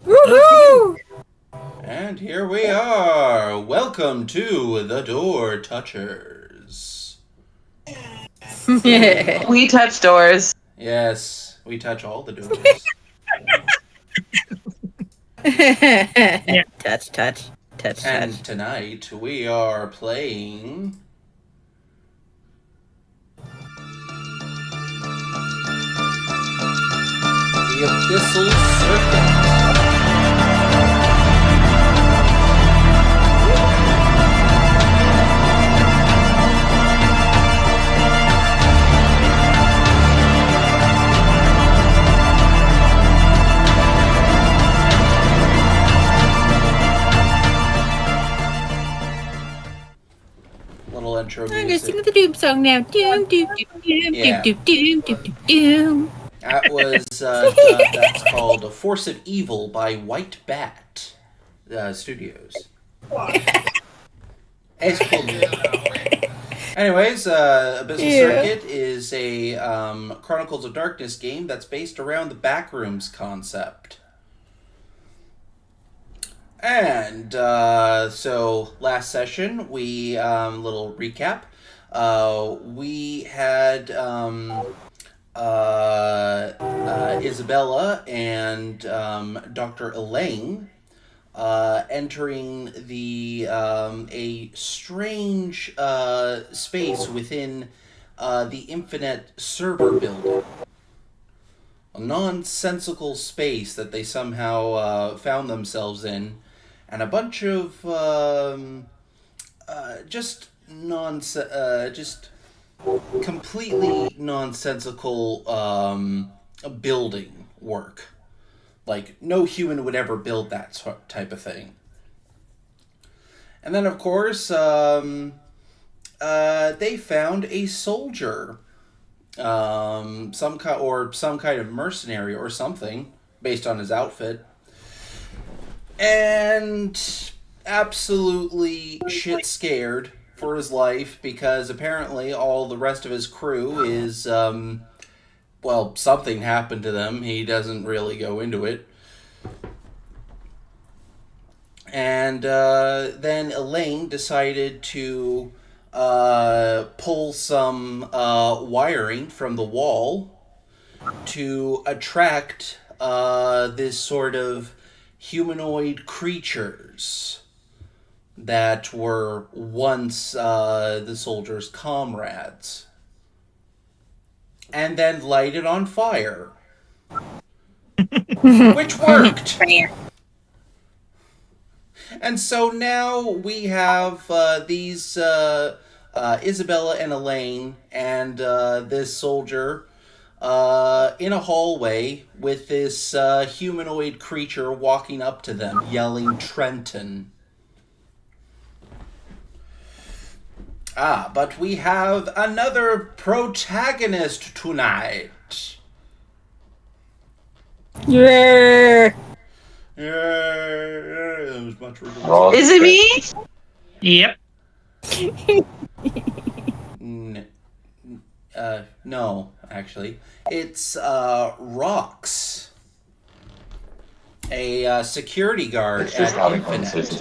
Woohoo! And here we are. Welcome to the Door Touchers. We touch doors. Yes, we touch all the doors. Touch. And tonight we are playing the Abyssal Circuit. Little intro I'm gonna music. sing the Doom song now. Doom. Yeah. Doom. That was done. That's called A Force of Evil by White Bat Studios. It's cool music. Anyways, Abyssal Circuit is a Chronicles of Darkness game that's based around the Backrooms concept. And so last session, we little recap. We had Isabella and Dr. Elaine entering the a strange space within the Infinite server building. A nonsensical space that they somehow found themselves in, and a bunch of just completely nonsensical building work. Like, no human would ever build that type of thing. And then, of course, they found a soldier, some kind of mercenary or something, based on his outfit, and absolutely shit scared for his life because apparently all the rest of his crew is something happened to them. He doesn't really go into it. And then Elaine decided to pull some wiring from the wall to attract this sort of humanoid creatures that were once the soldiers' comrades. And then light it on fire. Which worked! And so now we have these Isabella and Elaine and this soldier in a hallway with this humanoid creature walking up to them, yelling Trenton. But we have another protagonist tonight. Yeah. That was much Is it me? Yep. No, actually. It's Rox, a security guard at Infinite.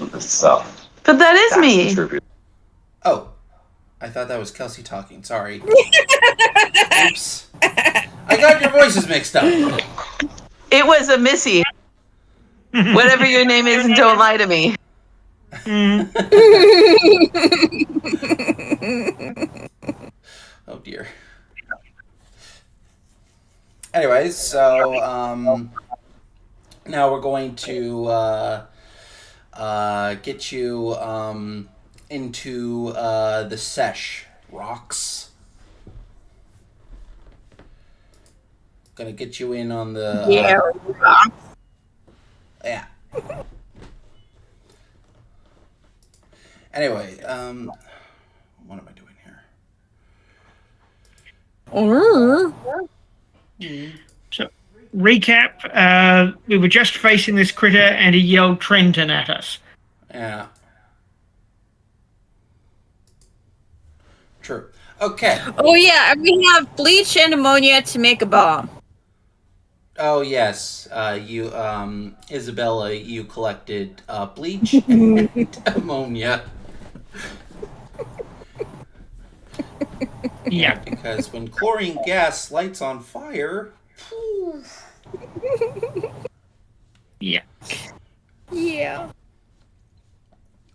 But that is me. Oh, I thought that was Kelsey talking. Sorry. Oops. I got your voices mixed up. It was a Missy. Whatever your name is, and don't lie to me. Oh dear. Anyways, so now we're going to get you into the sesh, Rox. Gonna get you in on the Yeah. Yeah. Anyway, what am I doing here? So, recap, we were just facing this critter and he yelled Trenton at us. Yeah. True. Okay. Oh yeah, we have bleach and ammonia to make a bomb. Oh yes, you Isabella, you collected bleach and ammonia. Yeah, Yeah. because when chlorine gas lights on fire, Yeah. Yeah.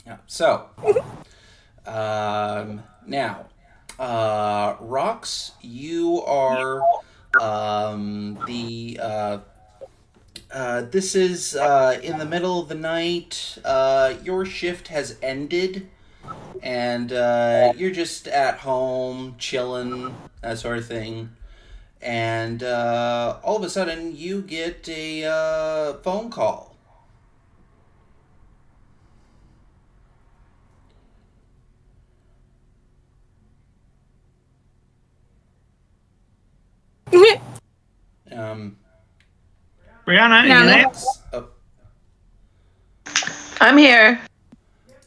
yeah. So now, Rox, you are the this is in the middle of the night. Your shift has ended, and you're just at home chilling, that sort of thing. And all of a sudden, you get a phone call. Um, Brianna, are you Brianna. there? oh, I'm here.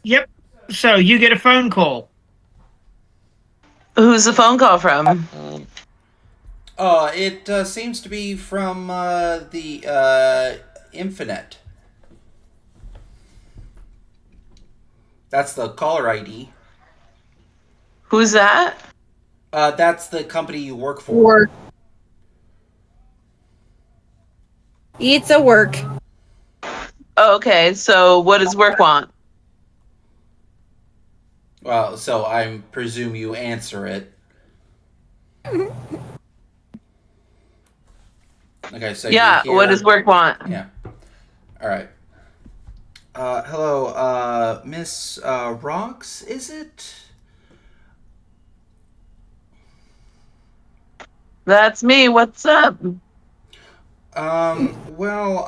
Yep. So you get a phone call. Who's the phone call from? it seems to be from the Infinite. That's the caller ID. Who's that? That's the company you work for. Work. It's a work. Oh, okay, so what does work want? Well, so I presume you answer it. Okay, so Yeah, you hear. what does work want? Yeah. All right. Hello, Miss Rox, is it? That's me. What's up? Well,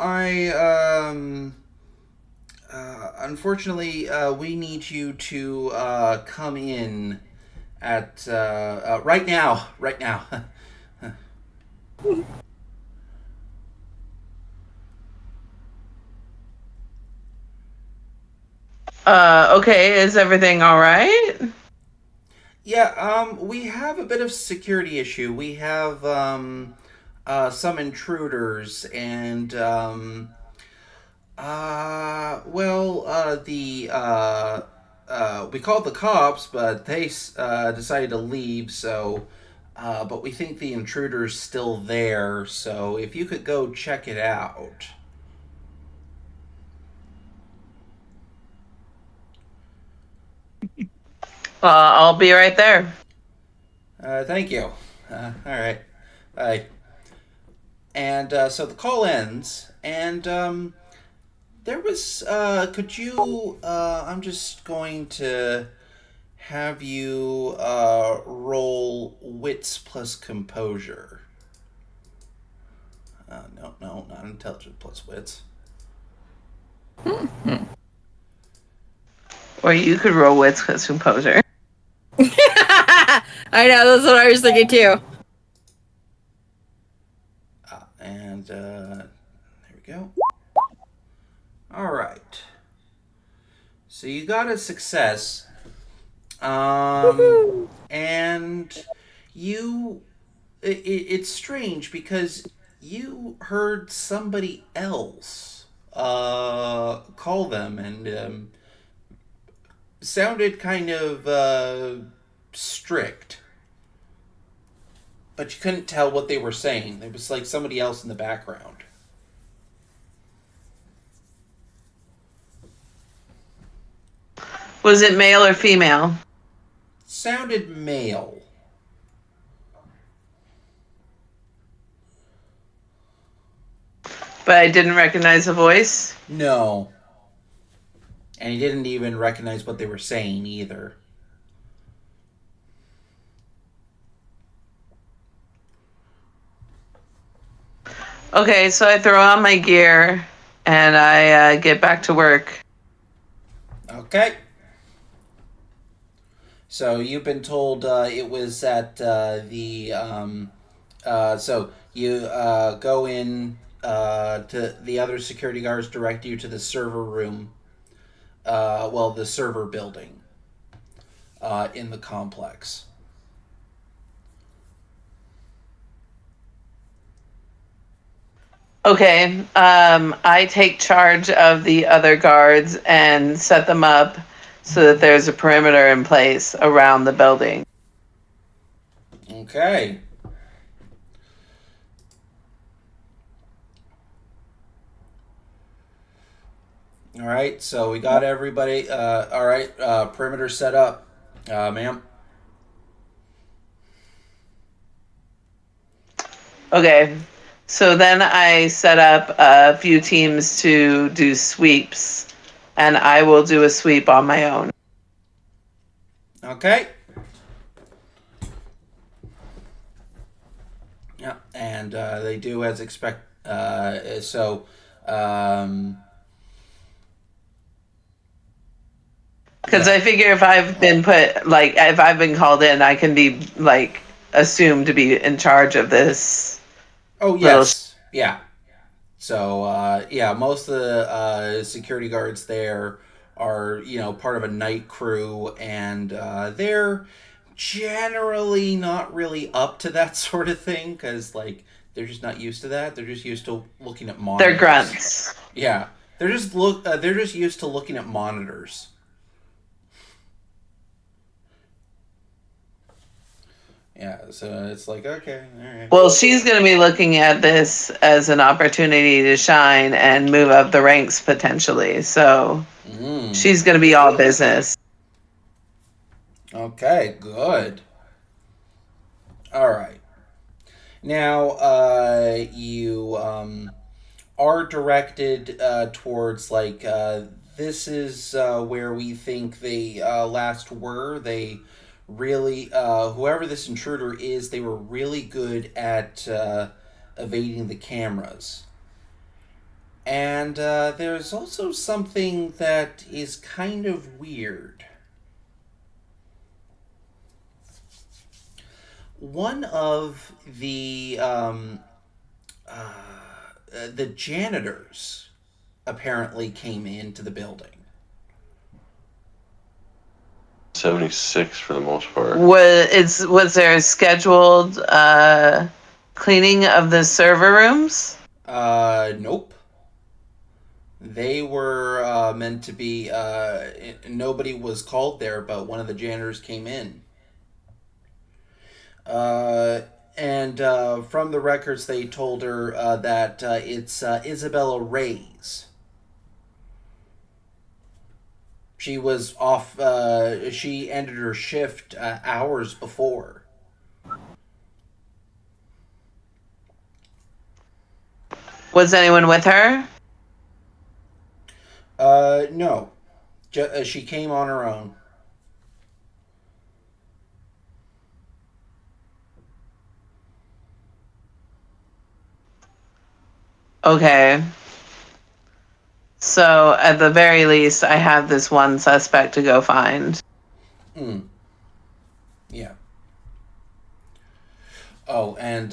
unfortunately, we need you to come in at right now. Right now. Okay, is everything all right? Yeah. We have a bit of security issue. We have some intruders, and we called the cops, but they decided to leave. So, but we think the intruder's still there. So, if you could go check it out. I'll be right there. Thank you. All right. Bye. And so the call ends, and there was. Could you? I'm just going to have you roll wits plus composure. No, not intelligence plus wits. Or you could roll wits because composer. I know, that's what I was thinking too. And there we go. All right. So you got a success. And you. It's strange because you heard somebody else call them and sounded kind of strict. But you couldn't tell what they were saying. It was like somebody else in the background. Was it male or female? Sounded male. But I didn't recognize the voice. No. And he didn't even recognize what they were saying either. Okay, so I throw on my gear and I get back to work. Okay. So you've been told it was at so you go in to the other security guards direct you to the server room. The server building in the complex. Okay. I take charge of the other guards and set them up so that there's a perimeter in place around the building. Okay. All right, so we got everybody. All right, perimeter set up, ma'am. Okay. So then I set up a few teams to do sweeps, and I will do a sweep on my own. Okay. Yeah, and they do as expect. So, Because yeah. I figure if I've been called in, I can be like assumed to be in charge of this. Oh yes, yeah. So yeah, most of the security guards there are part of a night crew, and they're generally not really up to that sort of thing because they're just not used to that. They're just used to looking at monitors. They're grunts. Yeah, they're just used to looking at monitors. Yeah, so it's like, okay, all right. Well, she's going to be looking at this as an opportunity to shine and move up the ranks potentially. So she's going to be all business. Okay, good. All right. Now, you are directed towards this is where we think they last were. They really, whoever this intruder is, they were really good at evading the cameras. And there's also something that is kind of weird. One of the janitors apparently came into the building. 76 for the most part. Was there a scheduled cleaning of the server rooms? Nope. They were meant to be. Nobody was called there, but one of the janitors came in. And from the records, they told her that it's Isabella Reyes. She was off. She ended her shift hours before. Was anyone with her? No. She came on her own. Okay. So at the very least, I have this one suspect to go find. Yeah. Oh, and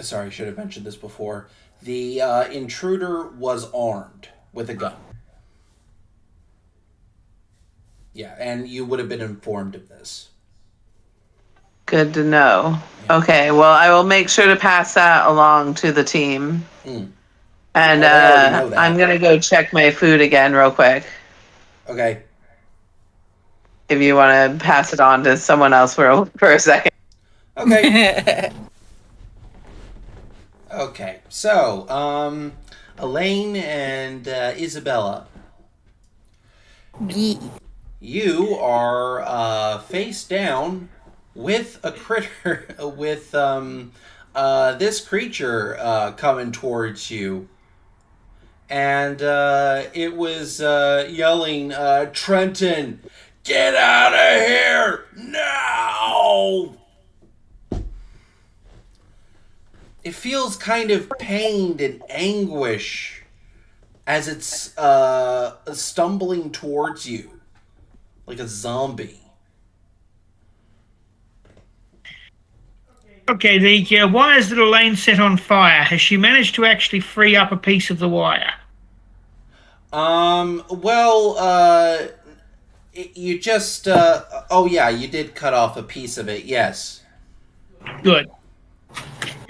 sorry, I should have mentioned this before. The intruder was armed with a gun. Yeah, and you would have been informed of this. Good to know. Yeah. Okay, well, I will make sure to pass that along to the team. And I'm going to go check my food again real quick. Okay. If you want to pass it on to someone else for a second. Okay. Okay, so, Elaine and Isabella. You are face down with a critter, with this creature coming towards you. And it was yelling, Trenton, get out of here now! It feels kind of pained and anguish as it's stumbling towards you like a zombie. Okay, the wires that Elaine set on fire, has she managed to actually free up a piece of the wire? Well, you just, oh yeah, you did cut off a piece of it, yes. Good.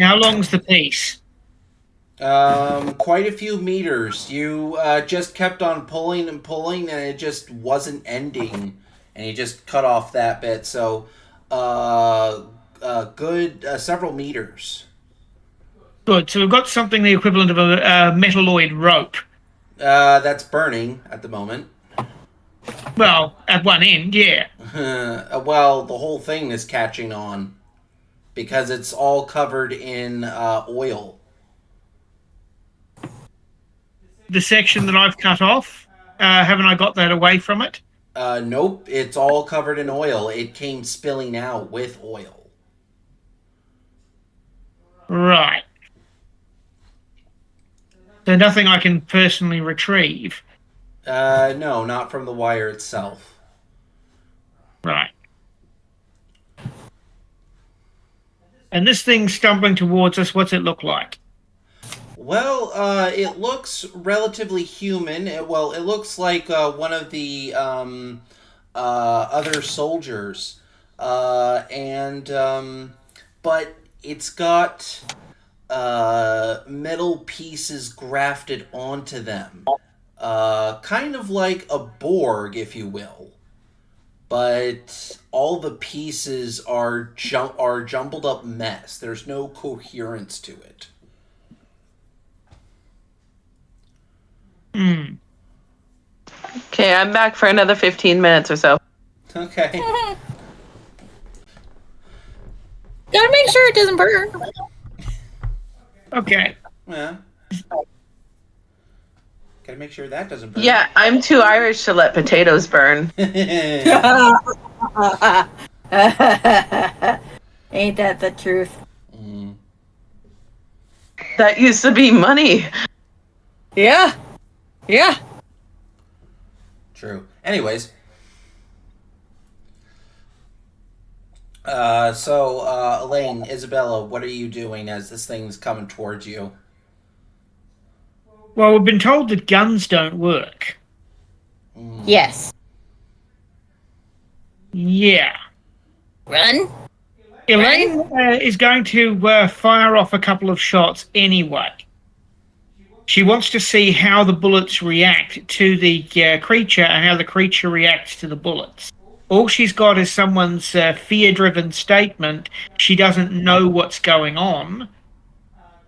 How long's the piece? Quite a few meters. You just kept on pulling and pulling, and it just wasn't ending, and you just cut off that bit. So, good several meters. Good. So we've got something the equivalent of a metalloid rope. That's burning at the moment. Well, at one end, yeah. Well, the whole thing is catching on because it's all covered in oil. The section that I've cut off, haven't I got that away from it? Nope, it's all covered in oil. It came spilling out with oil. Right. So nothing I can personally retrieve. No, not from the wire itself. Right. And this thing stumbling towards us, what's it look like? Well, it looks relatively human. It looks like one of the other soldiers, but it's got metal pieces grafted onto them, kind of like a Borg, if you will. But all the pieces are jumbled up mess. There's no coherence to it. Okay, I'm back for another 15 minutes or so. Okay. Gotta make sure it doesn't burn. Okay. Yeah. Gotta make sure that doesn't burn. Yeah, I'm too Irish to let potatoes burn. Ain't that the truth? Mm. That used to be money. Yeah. Yeah. True. Anyways. Elaine, Isabella, what are you doing as this thing's coming towards you? Well, we've been told that guns don't work. Yes. Yeah. Run. Elaine is going to fire off a couple of shots anyway. She wants to see how the bullets react to the creature and how the creature reacts to the bullets. All she's got is someone's fear-driven statement. She doesn't know what's going on.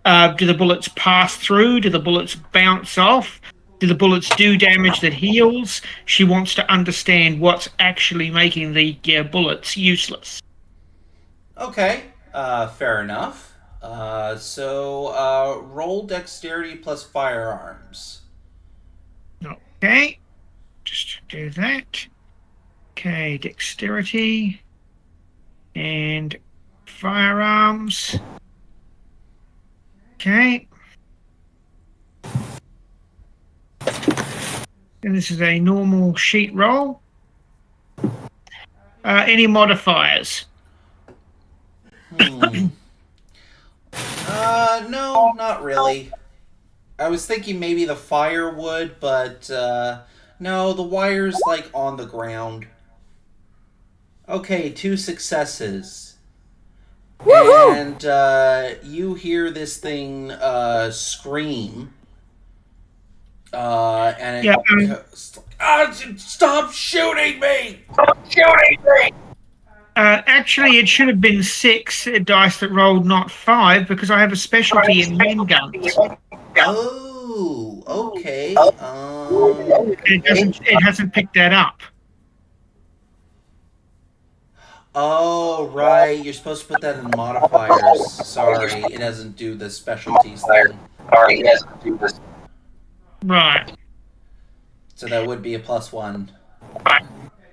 Do the bullets pass through? Do the bullets bounce off? Do the bullets do damage that heals? She wants to understand what's actually making the bullets useless. Okay. Fair enough. Roll dexterity plus firearms. Okay. Just do that. Okay, dexterity and firearms. Okay. And this is a normal sheet roll. Any modifiers? No, not really. I was thinking maybe the fire would, but no, the wire's like on the ground. Okay, 2 successes. Woohoo! And you hear this thing scream. And it goes, stop shooting me! Stop shooting me! Actually, it should have been 6 dice that rolled, not 5, because I have a specialty in handguns. Oh, okay. It hasn't picked that up. Oh, right. You're supposed to put that in modifiers. Sorry, it doesn't do the specialties thing. Right. So that would be a +1.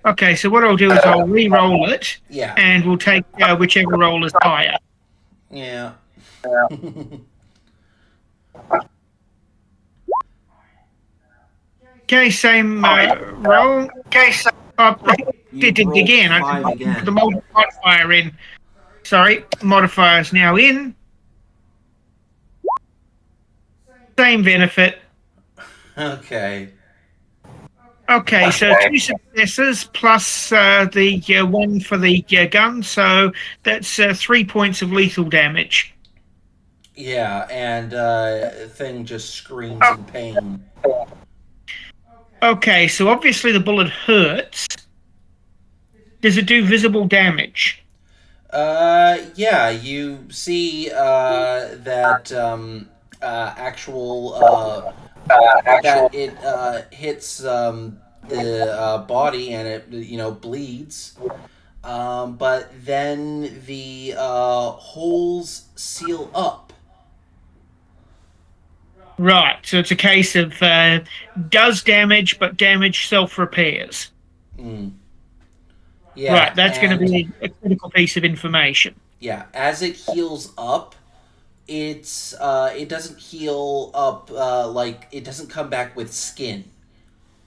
Okay, so what I'll do is I'll re-roll it, Yeah. and we'll take whichever roll is higher. Yeah. Okay, same roll. Okay, so did it again. I put the modifier in. Sorry, modifier's now in. Same benefit. Okay. Okay, so 2 successes plus the 1 for the gun, so that's 3 points of lethal damage. Yeah, and thing just screams in pain. Okay, so obviously the bullet hurts. Does it do visible damage? Yeah, you see that actual that it hits the body and it bleeds. But then the holes seal up. Right, so it's a case of does damage, but damage self-repairs. Mm. Yeah, Right, that's going to be a critical piece of information. Yeah, as it heals up, it doesn't heal up like it doesn't come back with skin.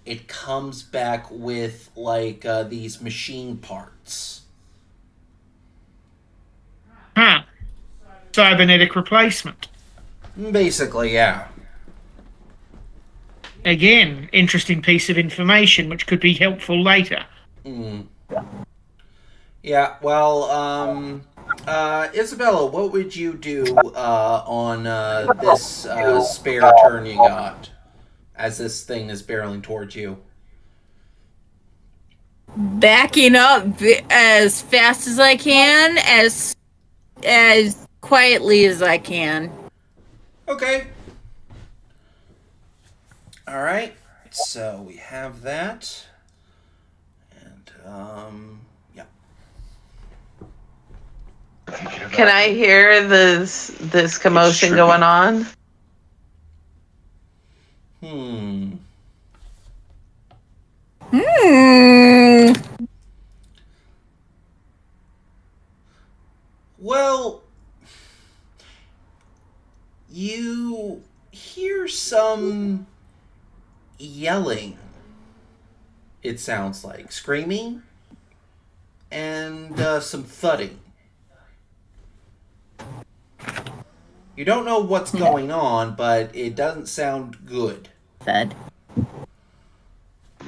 It comes back with like these machine parts. Huh. Cybernetic replacement. Basically, yeah. Again, interesting piece of information which could be helpful later. Mm. Yeah, well, Isabella, what would you do on this spare turn you got as this thing is barreling towards you? Backing up as fast as I can, as quietly as I can. Okay. All right. So we have that, and yeah. Can I hear this commotion going on? Hmm. Well, you hear some yelling. It sounds like screaming and some thudding. You don't know what's going on, but it doesn't sound good. Thud.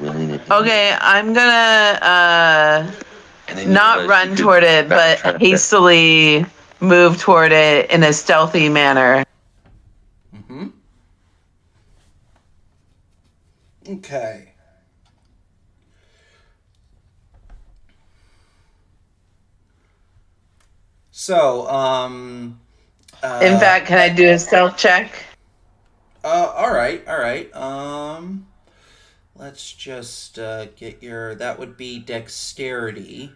Okay, I'm gonna not run toward it, but hastily move toward it in a stealthy manner. Mm-hmm. Okay. So, In fact, can I do a stealth check? all right. Let's just get your. That would be dexterity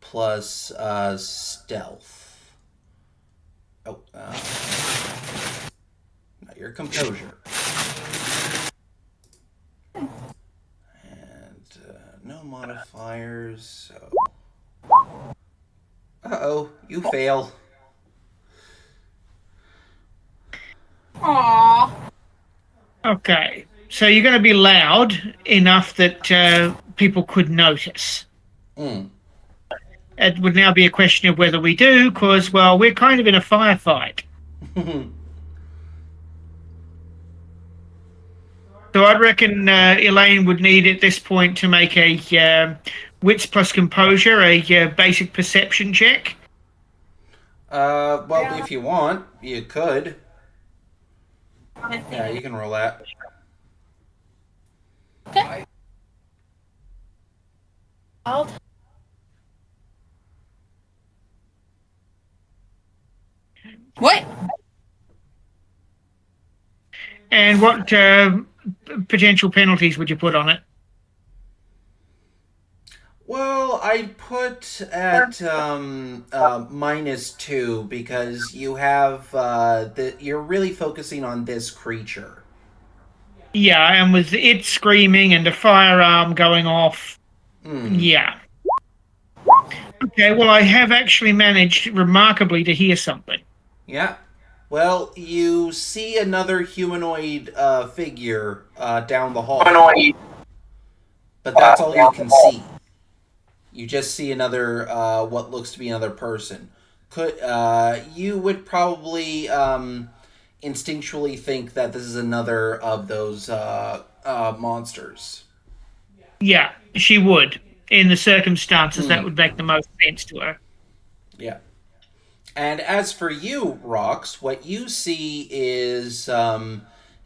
plus stealth. Oh, not your composure. And no modifiers. So. Uh-oh, you fail. Aww. Okay, so you're going to be loud enough that people could notice. Mm. It would now be a question of whether we do, because, well, we're kind of in a firefight. So I'd reckon Elaine would need at this point to make a wits plus composure, a basic perception check. Well, if you want, you could. Yeah, you can roll that. Okay. What? And what potential penalties would you put on it? Well, I'd put at -2 because you have you're really focusing on this creature. Yeah, and with it screaming and a firearm going off. Yeah. Okay, well, I have actually managed remarkably to hear something. Yeah. Well, you see another humanoid figure down the hall. But that's all you can see. You just see another, what looks to be another person. You would probably instinctually think that this is another of those monsters. Yeah, she would. In the circumstances, that would make the most sense to her. Yeah. And as for you, Rox, what you see is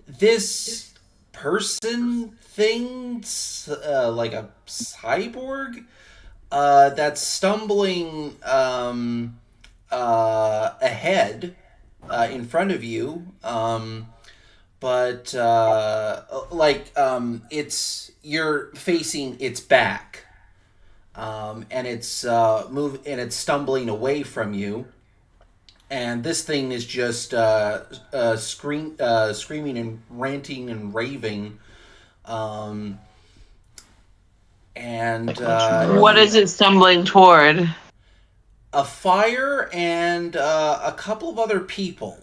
this person thing, like a cyborg, that's stumbling ahead in front of you. But it's you're facing its back, and it's it's stumbling away from you. And this thing is just screaming and ranting and raving. What is it stumbling toward? A fire and a couple of other people.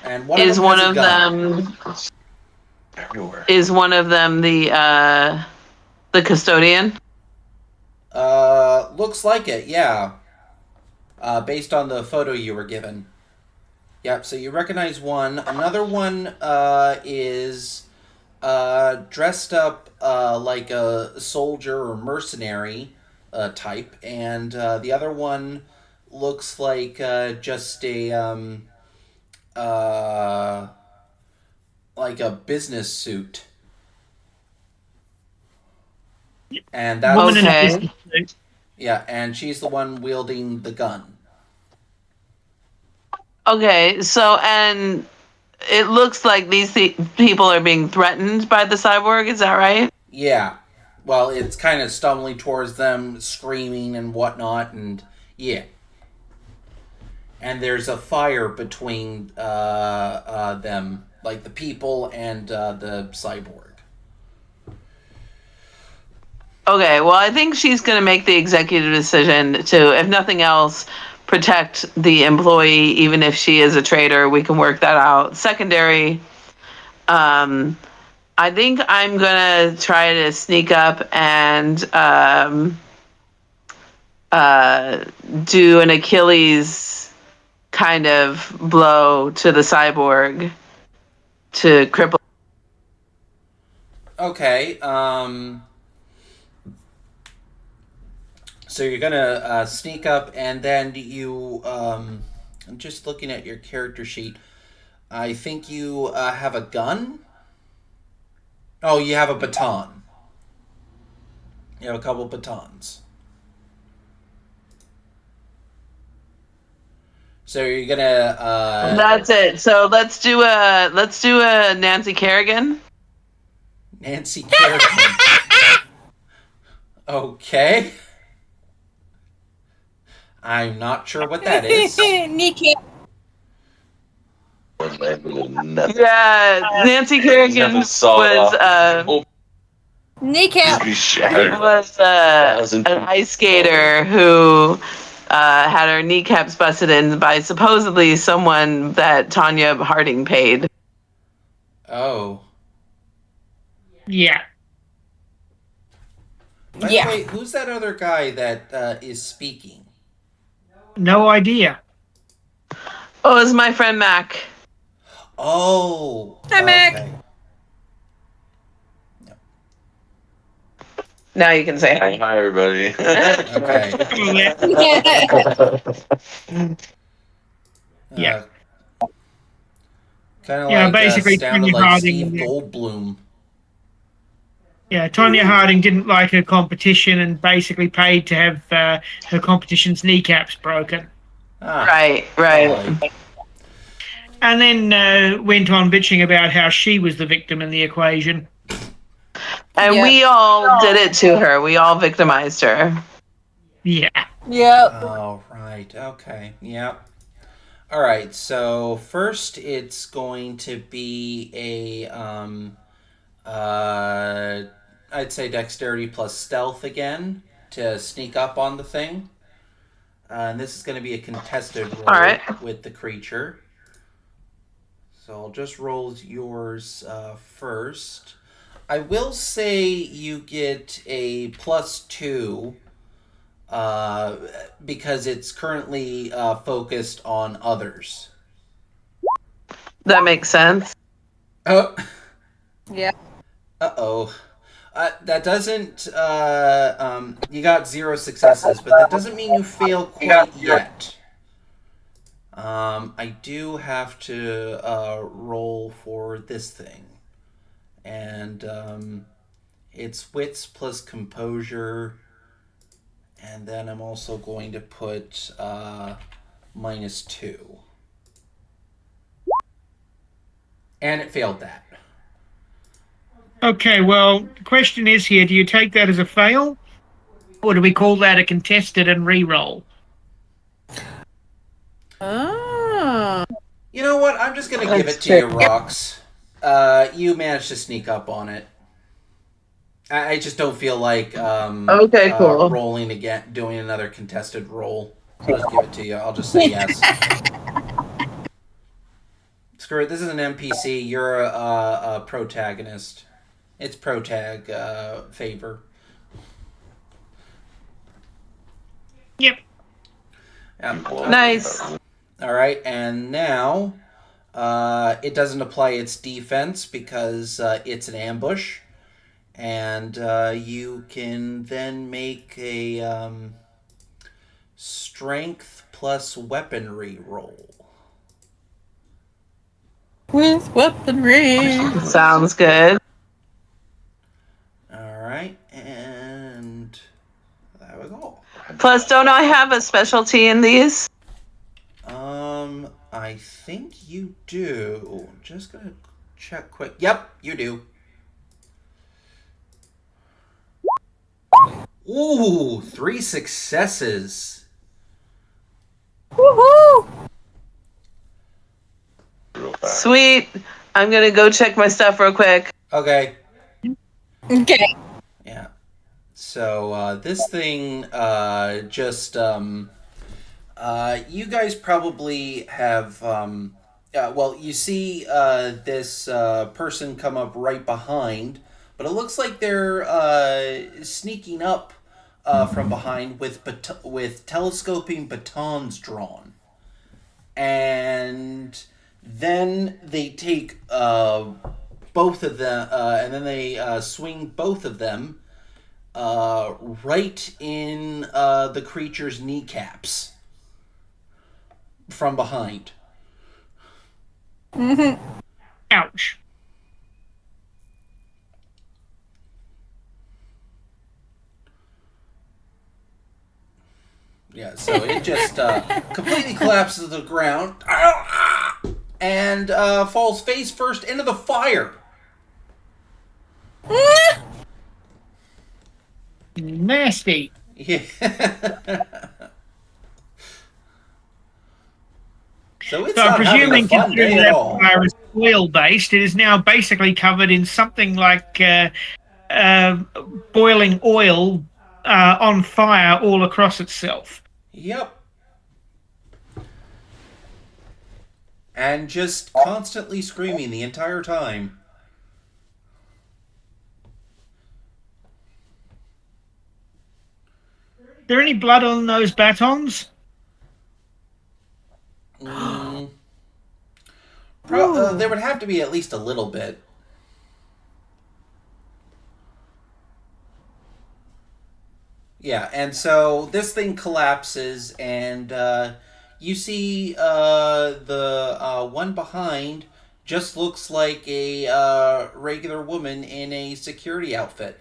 And one is of them one has of a gun. them Everywhere. is one of them the custodian? Looks like it, yeah. Based on the photo you were given. Yep, so you recognize one. Another one is dressed up like a soldier or mercenary type, and the other one looks like just a like a business suit. And that's Woman in a Okay. business suit. yeah, and she's the one wielding the gun. Okay, so and it looks like these people are being threatened by the cyborg, is that right? Yeah. Well, it's kind of stumbling towards them, screaming and whatnot, and yeah. And there's a fire between them, like the people and the cyborg. Okay, well, I think she's going to make the executive decision to, if nothing else, protect the employee, even if she is a traitor. We can work that out. Secondary, I think I'm going to try to sneak up and do an Achilles kind of blow to the cyborg to cripple. Okay, so you're gonna sneak up, and then I'm just looking at your character sheet. I think you have a gun. Oh, you have a baton. You have a couple batons. So you're gonna. That's it. So let's do a Nancy Kerrigan. Nancy Kerrigan. Okay. I'm not sure what that is. Kneecap. One landed in nothing. Yeah, Nancy Kerrigan Never saw it was Kneecap. be shattered. an ice skater who had her kneecaps busted in by supposedly someone that Tanya Harding paid. Oh. Yeah. By the way, who's that other guy that is speaking? No idea. Oh, it's my friend Mac. Oh. Hi, Mac. Okay. Now you can say hi. Hi, everybody. Okay. Yeah. Kind of Yeah, like basically sounded Tanya like Harding, Steve yeah. Goldblum. Yeah, Tonya Harding didn't like her competition and basically paid to have her competition's kneecaps broken. Ah, Right. lovely. And then went on bitching about how she was the victim in the equation. And Yeah. we all did it to her. We all victimized her. Yeah. Yep. Oh, right. Okay. Yep. All right. So first, it's going to be a I'd say dexterity plus stealth again to sneak up on the thing. And this is going to be a contested roll All right. with the creature. So I'll just roll yours first. I will say you get a +2 because it's currently focused on others. That makes sense. Oh. Yeah. Uh-oh. That doesn't. You got 0 successes, but that doesn't mean you fail quite yet. I do have to roll for this thing, and it's wits plus composure, and then I'm also going to put -2, and it failed that. Okay, well, the question is here, do you take that as a fail? Or do we call that a contested and re-roll? Oh. You know what? I'm just gonna give it That's to you, true. Rox. You managed to sneak up on it. I just don't feel like Okay, cool. rolling again, doing another contested roll. I'll just give it to you. I'll just say yes. Screw it. This is an NPC. You're a protagonist. It's protag favor. Yep. Nice. All right, and now it doesn't apply its defense because it's an ambush, and you can then make a strength plus weaponry roll. With weaponry. Sounds good. All right, and that was all. Plus, don't I have a specialty in these? I think you do. Just gonna check quick. Yep, you do. Ooh, 3 successes. Woohoo! Real fast. Sweet. I'm gonna go check my stuff real quick. Okay. Okay. Yeah. So this thing just you guys probably have well, you see this person come up right behind, but it looks like they're sneaking up from behind with telescoping batons drawn, and then they take both of them, and then they swing both of them right in the creature's kneecaps from behind. Ouch. Yeah, so it just completely collapses to the ground and falls face first into the fire. Nasty. Yeah. So it's So I'm not having a presuming, fun considering day at that all. fire is oil-based, it is now basically covered in something like boiling oil on fire all across itself. Yep. And just constantly screaming the entire time. Is there any blood on those batons? There would have to be at least a little bit. Yeah, and so this thing collapses, and you see the one behind just looks like a regular woman in a security outfit.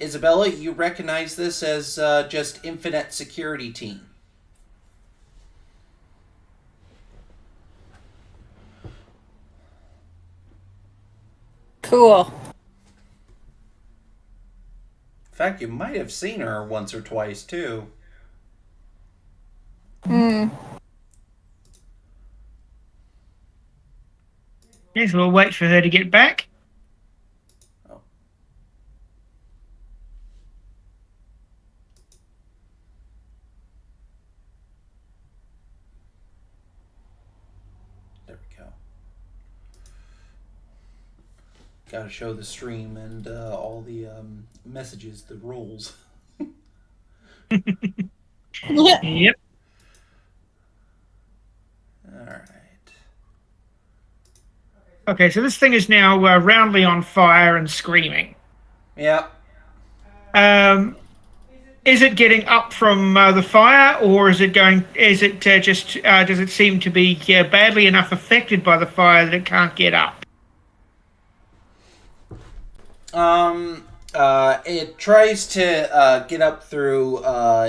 Isabella, you recognize this as just Infinite Security Team. Cool. In fact, you might have seen her once or twice, too. Yes, we'll wait for her to get back. Oh. There we go. Gotta show the stream and all the messages, the rolls. Yeah. Yep. Alright. Okay, so this thing is now roundly on fire and screaming. Yeah. Is it getting up from the fire, or is it going? Is it just? Does it seem to be badly enough affected by the fire that it can't get up? It tries to get up through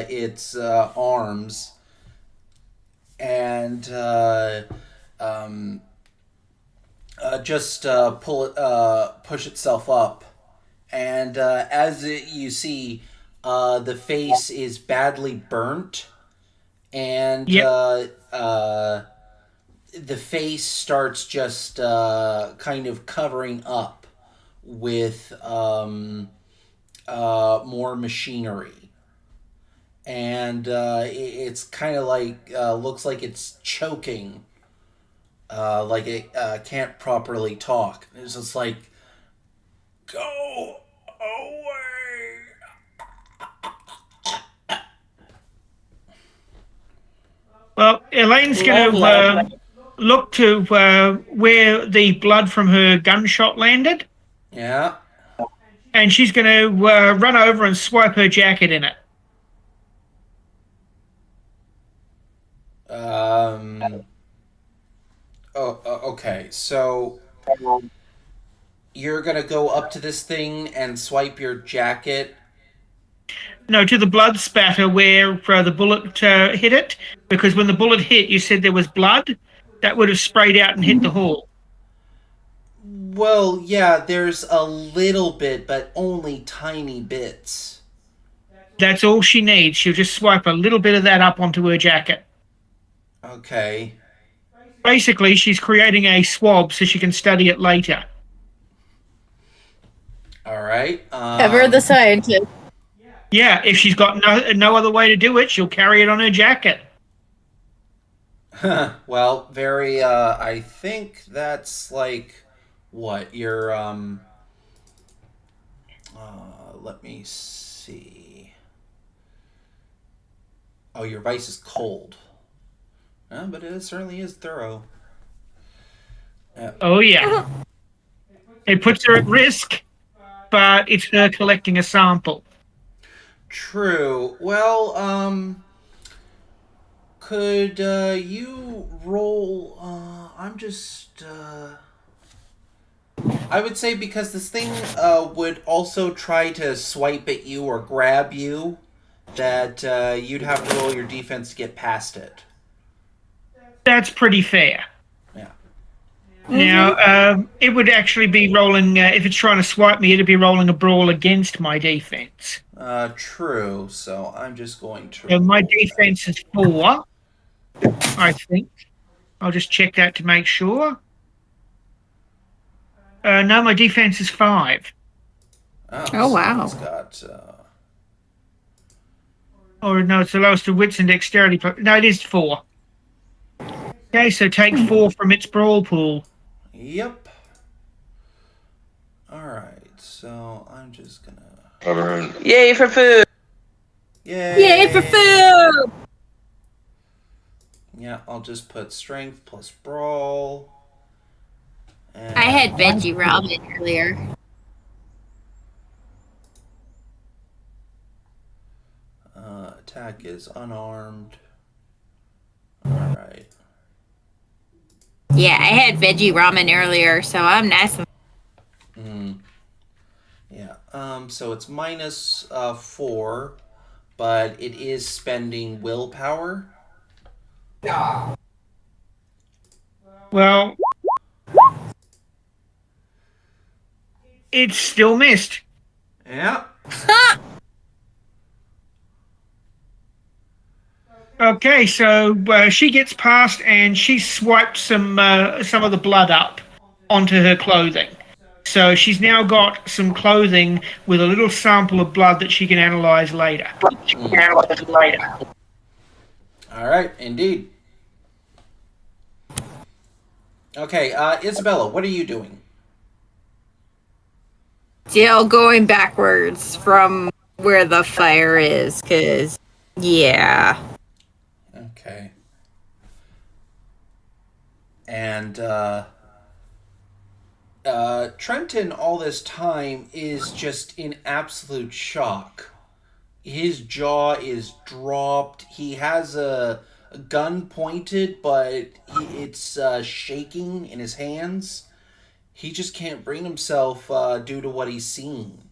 its arms and just push itself up. And you see, the face is badly burnt, and Yep. The face starts just kind of covering up with more machinery, and it's kind of like looks like it's choking, like it can't properly talk. It's just like, go away. Well, Elaine's going to look to where the blood from her gunshot landed, Yeah. and she's going to run over and swipe her jacket in it. Okay. So you're gonna go up to this thing and swipe your jacket. No, to the blood spatter where the bullet hit it, because when the bullet hit, you said there was blood. That would have sprayed out and hit the hall. Well, yeah, there's a little bit, but only tiny bits. That's all she needs. She'll just swipe a little bit of that up onto her jacket. Okay. Basically, she's creating a swab so she can study it later. All right. Ever the scientist. Yeah, if she's got no other way to do it, she'll carry it on her jacket. Well, very. I think that's like what your let me see. Oh, your vice is cold. But it certainly is thorough. Oh, yeah. It puts her at risk, but it's her collecting a sample. True. Well, could you roll? I'm just. I would say because this thing would also try to swipe at you or grab you, that you'd have to roll your defense to get past it. That's pretty fair. Yeah. Now, it would actually be rolling, if it's trying to swipe me, it'd be rolling a brawl against my defense. True. So I'm just going to. So my defense is 4, I think. I'll just check that to make sure. No, my defense is 5. Oh, wow. It's got. Or no, it's the lowest of wits and dexterity. No, it is 4. Okay, so take 4 from its brawl pool. Yep. All right. So I'm just gonna. Yay for food! Yay! Yay for food! Yeah, I'll just put strength plus brawl. And I had veggie ramen earlier. attack is unarmed. Alright. Yeah, I had veggie ramen earlier, so I'm nice. Yeah. So it's minus 4, but it is spending willpower. Well, it's still missed. Yeah. Okay, so she gets past and she swiped some of the blood up onto her clothing. So she's now got some clothing with a little sample of blood that she can analyze later. Alright, indeed. Okay, Isabella, what are you doing? Still going backwards from where the fire is, because, yeah. Okay. And, Trenton, all this time, is just in absolute shock. His jaw is dropped. He has a gun pointed, but it's shaking in his hands. He just can't bring himself due to what he's seen.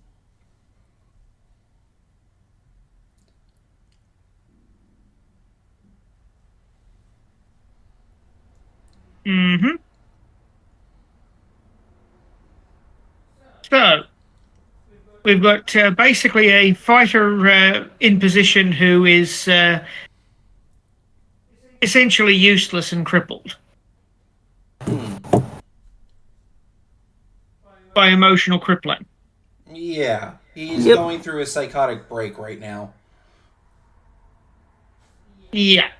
Mm-hmm. So, we've got basically a fighter in position who is essentially useless and crippled by emotional crippling. Yeah, he's going through a psychotic break right now. Yeah.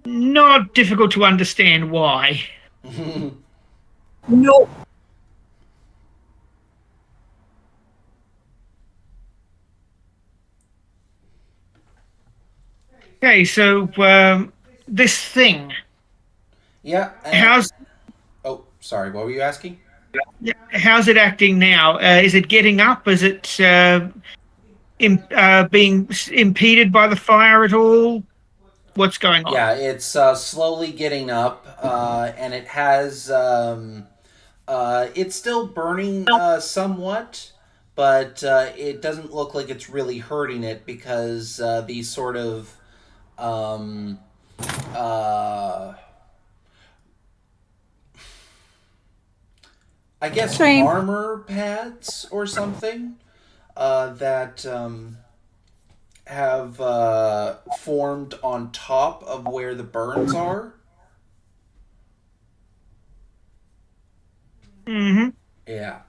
Not difficult to understand why. Nope. Okay, so this thing. Yeah. How's sorry. What were you asking? how's it acting now? Is it getting up? Is it being impeded by the fire at all? What's going on? Yeah, it's slowly getting up, and it has. It's still burning somewhat, but it doesn't look like it's really hurting it because these sort of. I guess Same. armor pads or something that have formed on top of where the burns are. Mm-hmm. Yeah.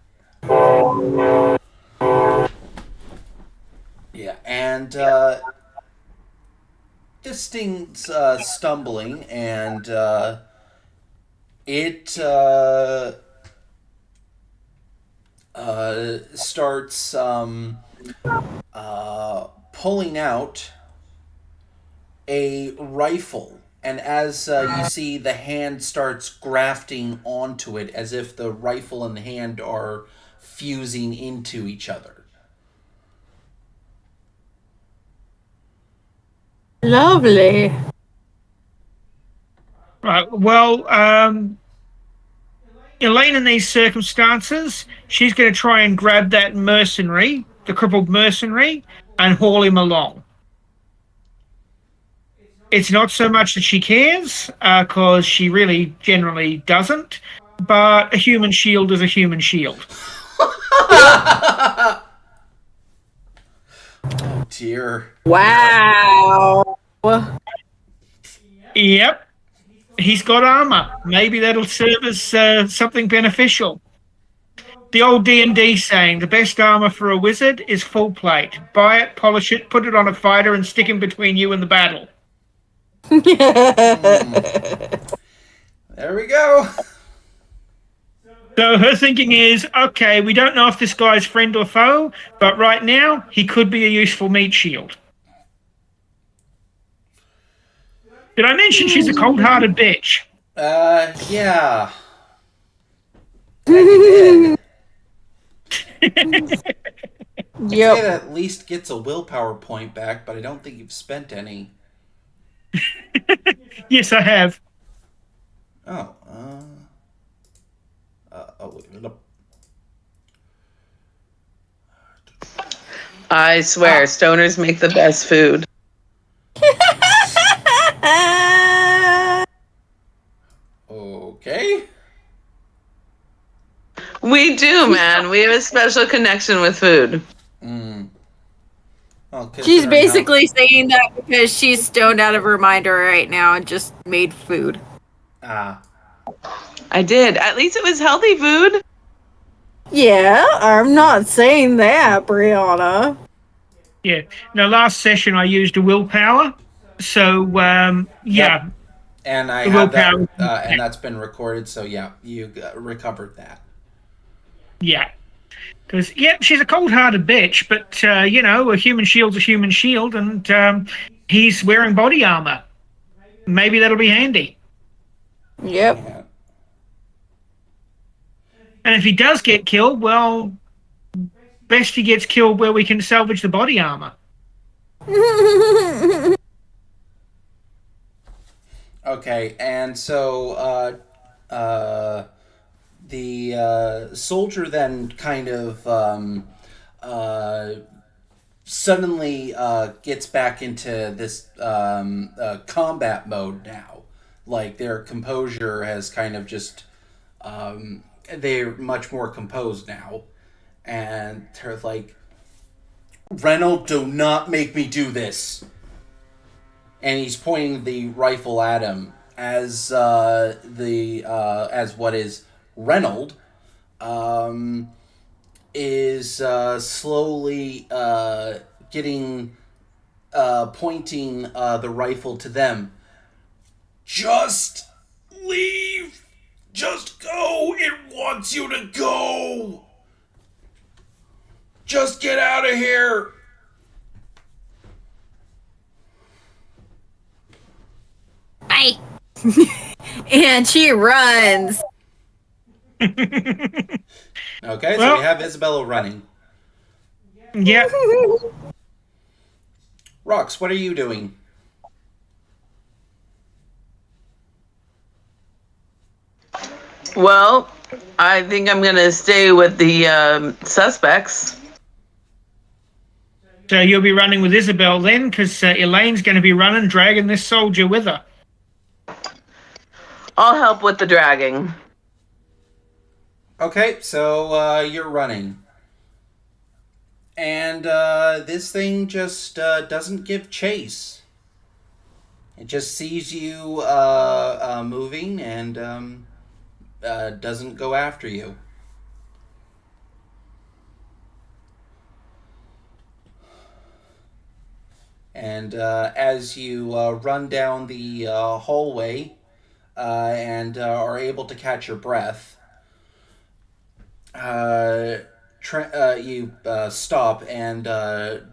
Yeah, and this thing's stumbling, and it starts pulling out a rifle. And as you see, the hand starts grafting onto it as if the rifle and the hand are fusing into each other. Lovely. Right. Well, Elaine, in these circumstances, she's going to try and grab that mercenary, the crippled mercenary, and haul him along. It's not so much that she cares, because she really generally doesn't, but a human shield is a human shield. Oh, dear. Wow. Yep. He's got armor. Maybe that'll serve as something beneficial. The old D&D saying, the best armor for a wizard is full plate. Buy it, polish it, put it on a fighter, and stick him between you and the battle. There we go. So her thinking is, okay, we don't know if this guy's friend or foe, but right now, he could be a useful meat shield. Did I mention she's a cold-hearted bitch? Yeah. It Yep. at least gets a willpower point back, but I don't think you've spent any. Yes, I have. Oh, wait up. I swear, stoners make the best food. Okay. We do, man. We have a special connection with food. Well, She's basically saying that because she's stoned out of her mind right now and just made food. Ah. I did. At least it was healthy food. Yeah, I'm not saying that, Brianna. Yeah. Now, last session I used a willpower. So, yeah. Yep. And I The have that, willpower. and that's been recorded, so yeah, you recovered that. Yeah. Because, yeah, she's a cold-hearted bitch, but, you know, a human shield's a human shield, and he's wearing body armor. Maybe that'll be handy. Yep. Yeah. And if he does get killed, well, best he gets killed where we can salvage the body armor. Okay, and so the soldier then kind of suddenly gets back into this combat mode now. Like their composure has kind of just they're much more composed now, and they're like, "Reynolds, do not make me do this." And he's pointing the rifle at him as as what is Reynolds is slowly getting pointing the rifle to them. Just leave. Just go. It wants you to go. Just get out of here. Bye. And she runs. Okay, so Well- we have Isabella running. Yeah. Rox, what are you doing? Well, I think I'm going to stay with the suspects. So you'll be running with Isabel then, because Elaine's going to be running, dragging this soldier with her. I'll help with the dragging. Okay, so you're running. And this thing just doesn't give chase. It just sees you moving and doesn't go after you. And as you run down the hallway and are able to catch your breath, you stop, and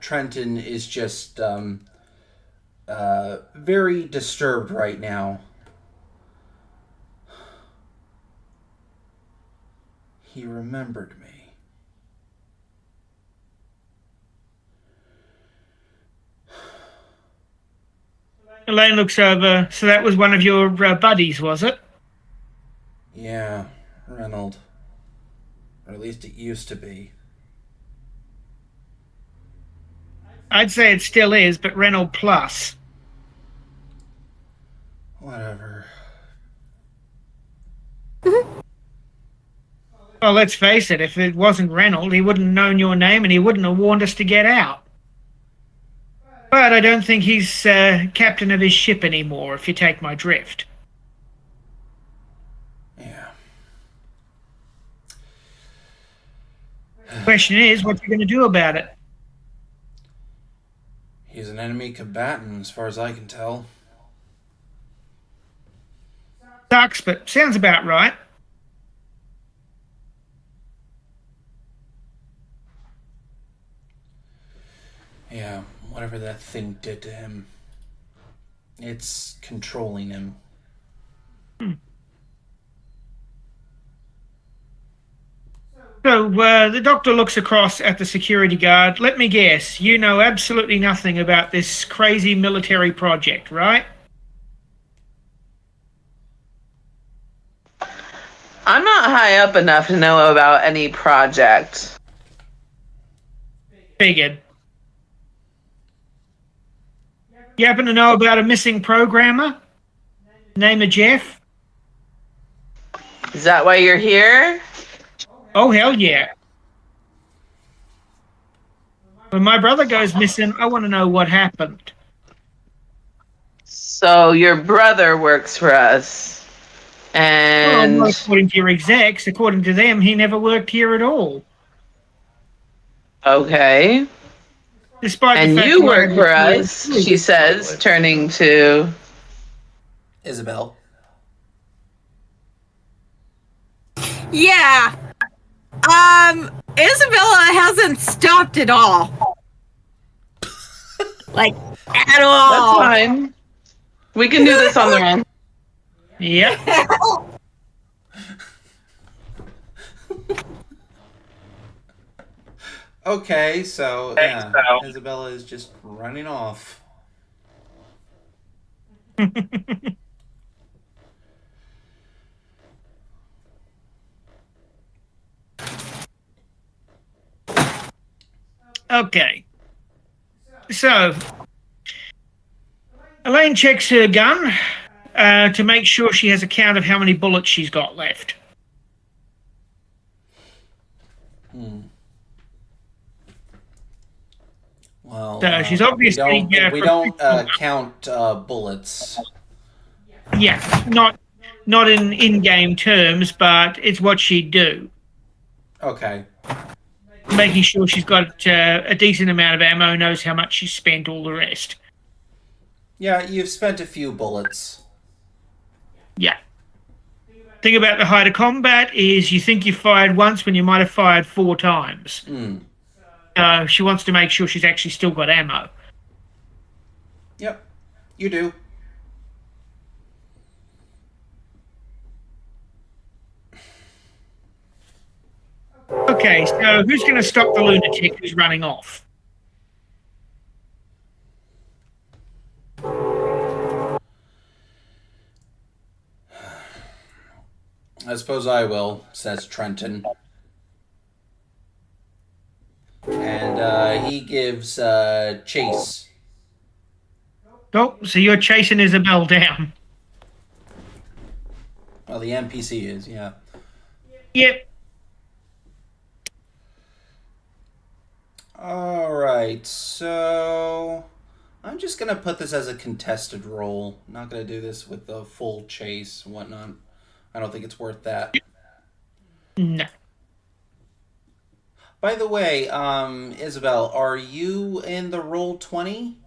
Trenton is just very disturbed right now. He remembered me. Elaine looks over. So that was one of your buddies, was it? Yeah, Reynolds. Or at least it used to be. I'd say it still is, but Reynolds plus. Whatever. Well, let's face it, if it wasn't Reynolds, he wouldn't have known your name and he wouldn't have warned us to get out. But I don't think he's captain of his ship anymore, if you take my drift. Yeah. Question is, what you going to do about it? He's an enemy combatant, as far as I can tell. Sucks, but sounds about right. Yeah, whatever that thing did to him, it's controlling him. So the doctor looks across at the security guard. Let me guess, you know absolutely nothing about this crazy military project, right? I'm not high up enough to know about any project. Figured. You happen to know about a missing programmer? Name of Jeff? Is that why you're here? Oh, hell yeah. When my brother goes missing, I want to know what happened. So your brother works for us. Well, And not according to your execs, according to them, he never worked here at all. okay. Despite the And fact you that work I- for us, she says, turning to Isabel. Yeah. Isabella hasn't stopped at all. Like, at all. That's fine. We can do this on the run. Yep. Okay, so yeah, Isabella is just running off. Okay. So, Elaine checks her gun to make sure she has a count of how many bullets she's got left. Well, So she's obviously we don't count bullets. yeah, not in in-game terms, but it's what she'd do, Okay. making sure she's got a decent amount of ammo, knows how much she's spent, all the rest. Yeah, you've spent a few bullets. Yeah. Thing about the height of combat is you think you fired once when you might have fired 4 times. She wants to make sure she's actually still got ammo. Yep, you do. Okay, so who's going to stop the lunatic who's running off? I suppose I will, says Trenton. And he gives chase. Oh, so you're chasing Isabel down. Well, the NPC is, yeah. Yep. Alright, so I'm just going to put this as a contested roll. I'm not going to do this with the full chase and whatnot. I don't think it's worth that. No. By the way, Isabel, are you in the roll 20?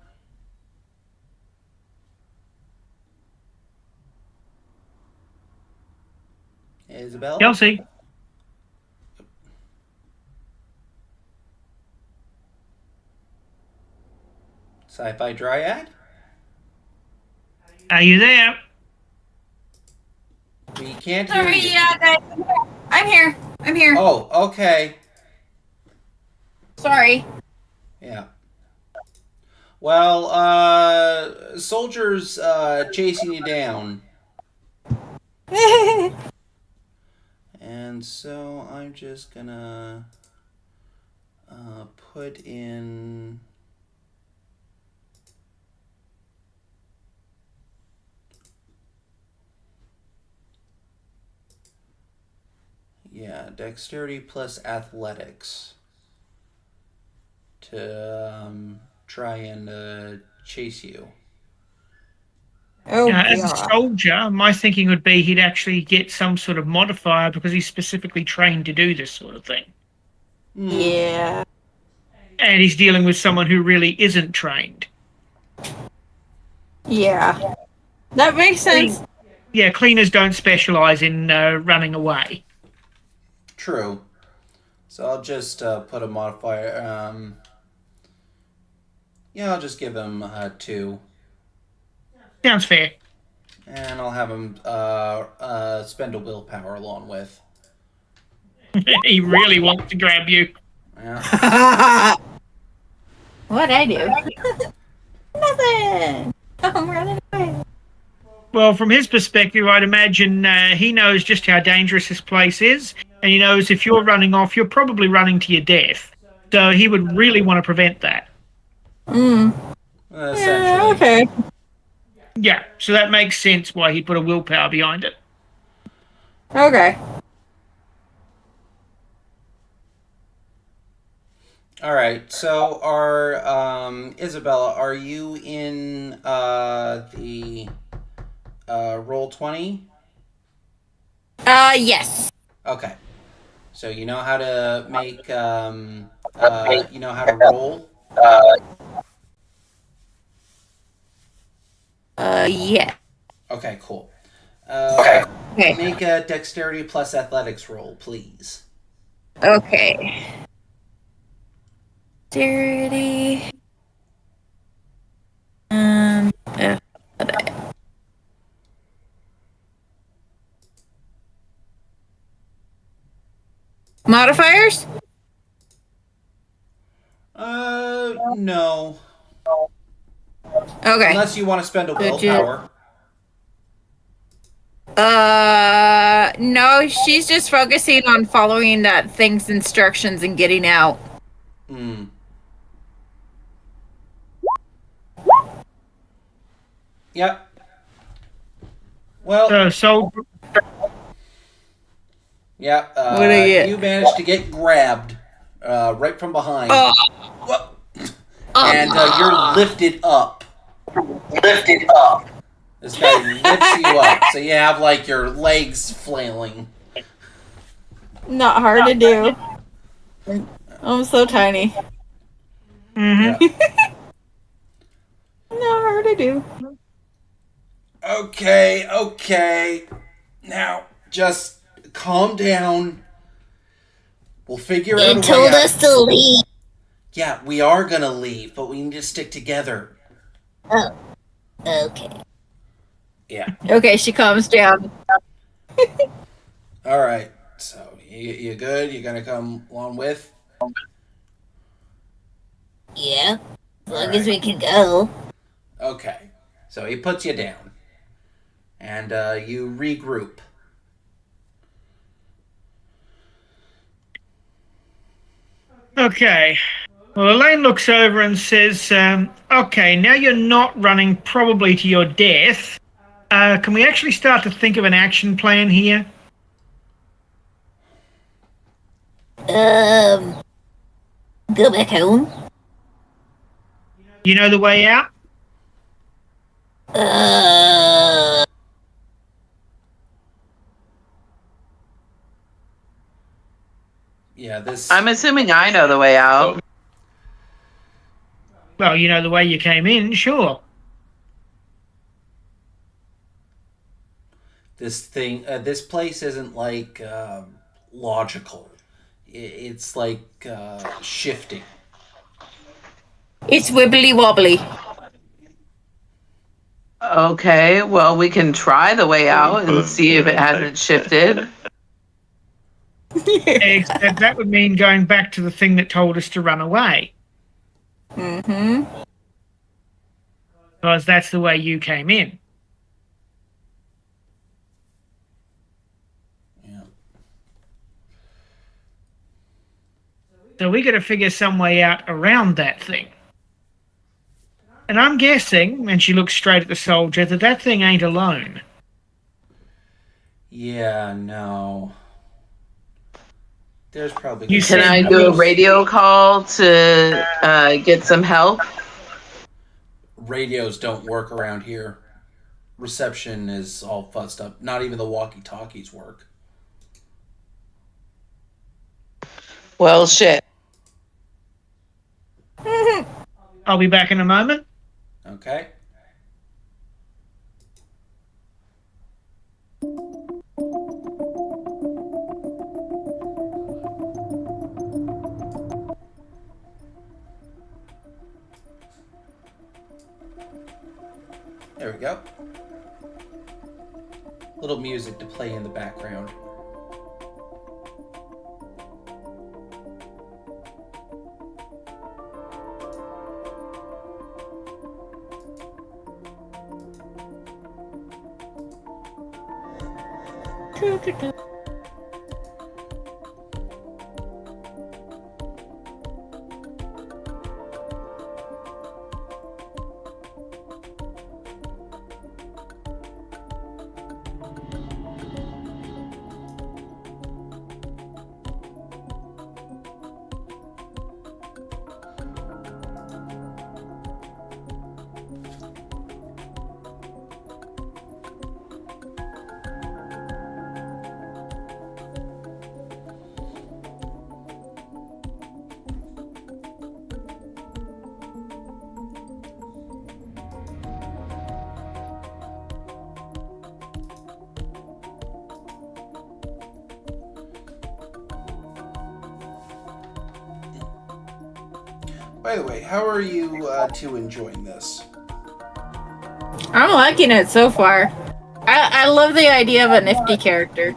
Isabel? Kelsey. Sci-Fi Dryad? Are you there? We can't hear Sorry, you. yeah, guys. I'm here. I'm here. Oh, okay. Sorry. Yeah. Well, soldiers chasing you down. And so I'm just gonna put in... Yeah, dexterity plus athletics to try and chase you. Oh, As a God. soldier, my thinking would be he'd actually get some sort of modifier because he's specifically trained to do this sort of thing. Yeah. And he's dealing with someone who really isn't trained. Yeah. That makes sense. Yeah, cleaners don't specialize in running away. True. So I'll just put a modifier. Yeah, I'll just give him 2. Sounds fair. And I'll have him spend a willpower along with. He really wants to grab you. Yeah. What'd I do? Nothing. I'm running away. Well, from his perspective, I'd imagine he knows just how dangerous this place is, and he knows if you're running off, you're probably running to your death. So he would really want to prevent that. Essentially. Yeah, okay. Yeah, so that makes sense why he put a willpower behind it. Okay. All right. So, Isabella, are you in the roll 20? Yes. Okay. So you know how to make you know how to roll. Yeah. Okay, cool. Okay. Make a dexterity plus athletics roll, please. Okay. Dexterity. Modifiers? No. Okay. Unless you want to spend a Legit. willpower. No, she's just focusing on following that thing's instructions and getting out. Hmm. Yep. Well, So yeah, What do you get? you managed to get grabbed right from behind. Oh. Whoa. And you're lifted up. Lifted up. This guy lifts you up, so you have like your legs flailing. Not hard to do. I'm so tiny. Yeah. Not hard to do. Okay. Now, just calm down. We'll figure out a way They told out. us to leave. Yeah, we are gonna leave, but we need to stick together. Oh. Okay. Yeah. Okay, she calms down. All right. So you good? You gonna come along with? Yeah. As long All as right. we can go. Okay. So he puts you down, and you regroup. okay. Well, Elaine looks over and says, "Okay, now you're not running probably to your death. Can we actually start to think of an action plan here?" Go back home. You know the way out? Yeah. This. I'm assuming I know the way out. Well, you know the way you came in, sure. This thing. This place isn't like logical. It's like shifting. It's wibbly wobbly. Okay, well, we can try the way out and see if it hasn't shifted. Except that would mean going back to the thing that told us to run away. Mm-hmm. Because that's the way you came in. Yeah. So we got to figure some way out around that thing. And I'm guessing, and she looks straight at the soldier, that thing ain't alone. Yeah. No. There's probably. You Can said I do a radio call to get some help? Radios don't work around here. Reception is all fussed up. Not even the walkie-talkies work. Well, shit. I'll be back in a moment. Okay. There we go. Little music to play in the background. By the way, how are you two enjoying this? I'm liking it so far. I love the idea of a nifty character.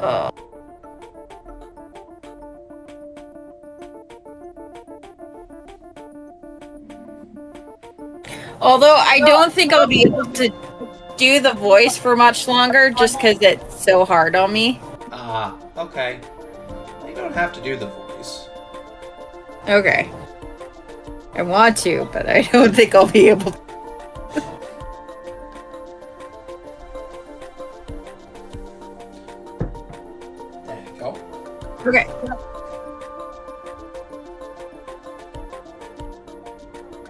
Oh. Although I don't think I'll be able to do the voice for much longer just because it's so hard on me. Ah, okay. You don't have to do the voice. Okay. I want to, but I don't think I'll be able to. There you go. Okay.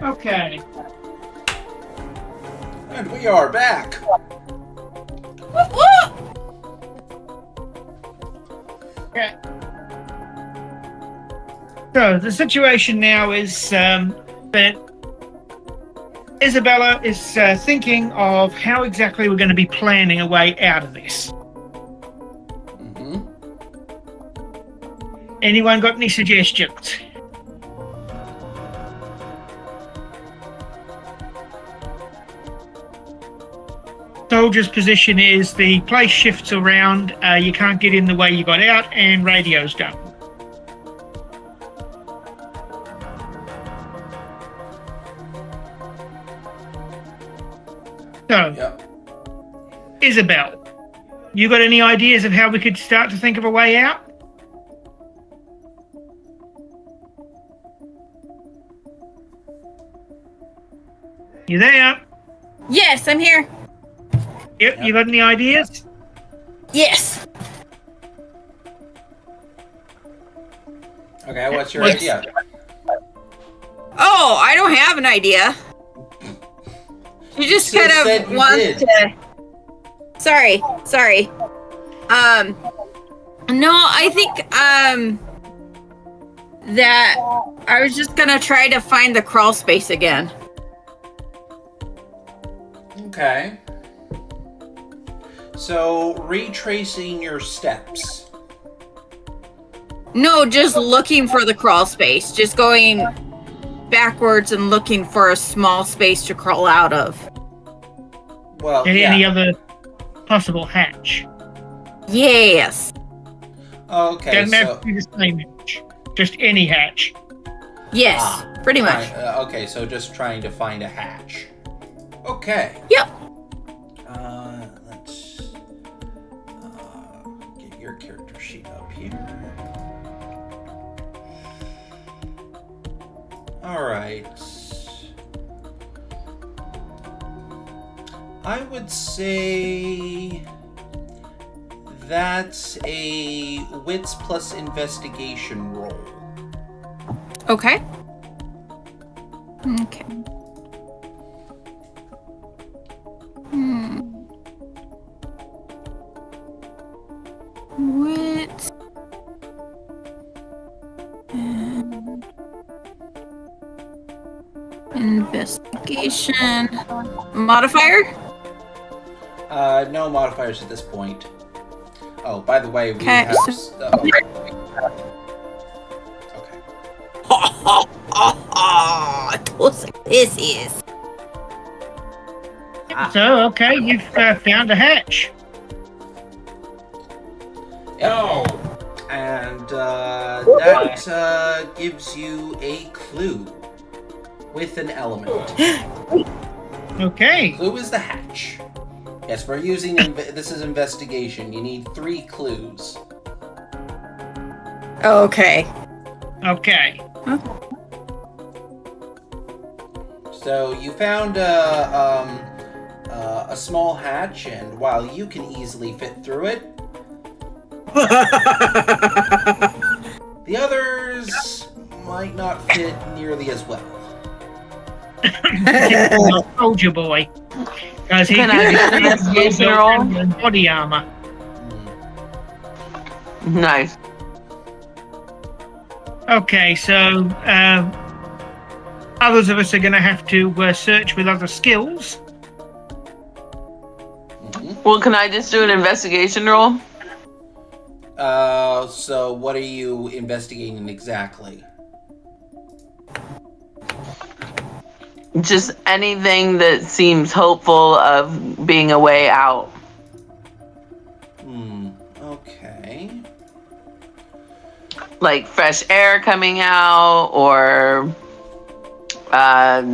Okay. And we are back. Okay. So the situation now is that Isabella is thinking of how exactly we're going to be planning a way out of this. Mm-hmm. Anyone got any suggestions? Soldier's position is the place shifts around, you can't get in the way you got out, and radio's done. So, Yep. Isabel, you got any ideas of how we could start to think of a way out? You there? Yes, I'm here. Yep. You got any ideas? Yes. Okay, what's your Yes. idea? Oh, I don't have an idea. You just You kind said of you want did. to. Sorry. No, I think that I was just gonna try to find the crawl space again. Okay. So, retracing your steps. No, just looking for the crawl space. Just going backwards and looking for a small space to crawl out of. Well, And yeah. any other possible hatch? Yes. Okay, Doesn't have so... to be the same hatch. Just any hatch. Yes. Pretty much. Okay, so just trying to find a hatch. Okay. Yep. Let's get your character sheet up here. Alright. I would say that's a wits plus investigation roll. Okay. Okay. What? Investigation. Modifier? No modifiers at this point. Oh, by the way, we Okay, have... Okay. This is. So, okay, you've found a hatch. No. And that gives you a clue with an element. Okay. Clue is the hatch. Yes, we're using this is investigation. You need 3 clues. Okay. Okay. So you found a small hatch, and while you can easily fit through it, the others might not fit nearly as well. Soldier boy. Because he Can I do an investigation roll? body armor. Nice. Okay, so others of us are going to have to search with other skills. Well, can I just do an investigation roll? So what are you investigating exactly? Just anything that seems hopeful of being a way out. Okay. like fresh air coming out or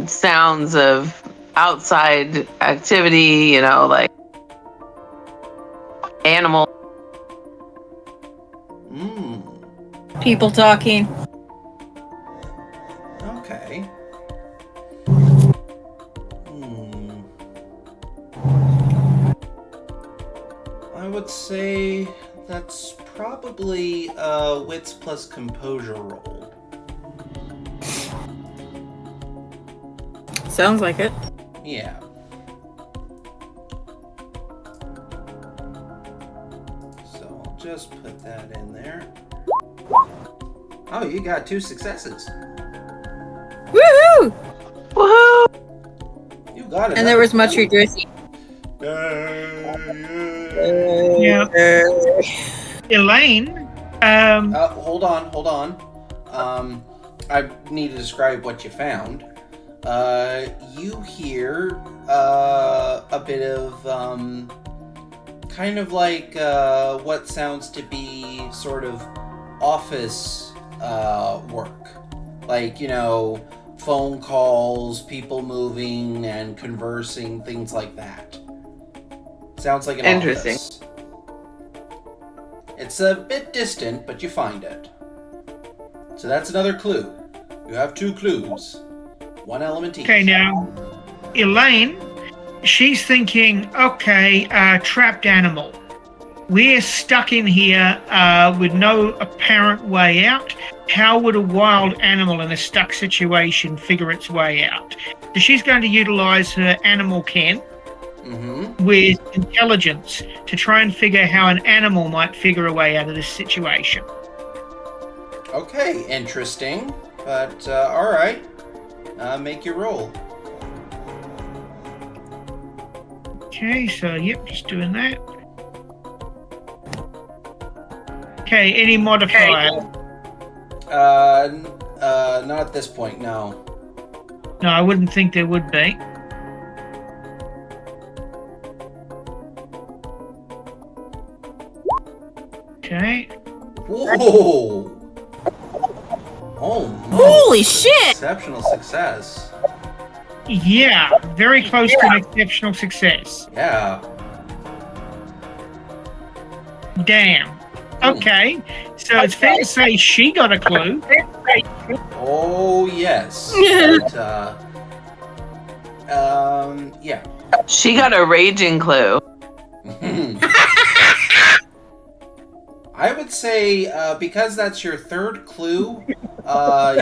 sounds of outside activity, you know, like animal. People talking. Okay. I would say that's probably a wits plus composure roll. Sounds like it. Yeah. So I'll just put that in there. Oh, you got 2 successes. Woohoo! Woohoo! You got it. And there was much rejoicing. Yeah. Elaine. Hold on. I need to describe what you found. You hear a bit of kind of like what sounds to be sort of office work, like, you know, phone calls, people moving and conversing, things like that. Sounds like an Interesting. office. It's a bit distant, but you find it. So that's another clue. You have 2 clues. 1 element each. Okay, now, Elaine, she's thinking, okay, trapped animal. We're stuck in here with no apparent way out. How would a wild animal in a stuck situation figure its way out? So she's going to utilize her animal ken with intelligence to try and figure how an animal might figure a way out of this situation. Okay, interesting. But, alright. Make your roll. Okay, so, yep, just doing that. Okay, any modifier? Not at this point, no. No, I wouldn't think there would be. Okay. Whoa! Oh, no. Holy shit! Exceptional success. Yeah, very close to an exceptional success. Yeah. Damn. Okay, so it's fair to say she got a clue. Oh, yes. But, yeah. She got a raging clue. I would say, because that's your 3rd clue,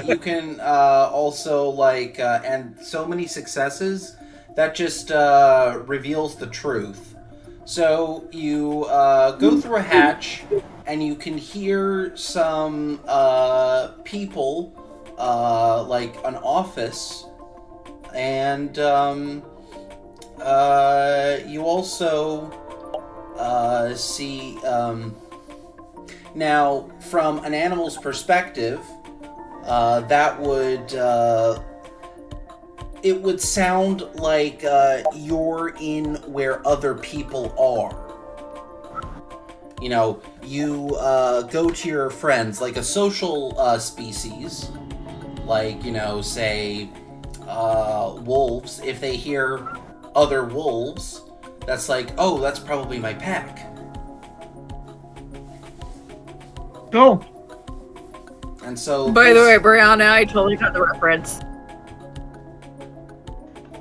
you can also, like, and so many successes, that just reveals the truth. So you go through a hatch, and you can hear some people, like an office, and you also see... Now, from an animal's perspective, that would... it would sound like you're in where other people are. You know, you go to your friends, like a social species, like, you know, say, wolves. If they hear other wolves, that's like, oh, that's probably my pack. Cool. And so... By the way, Brianna, I totally got the reference.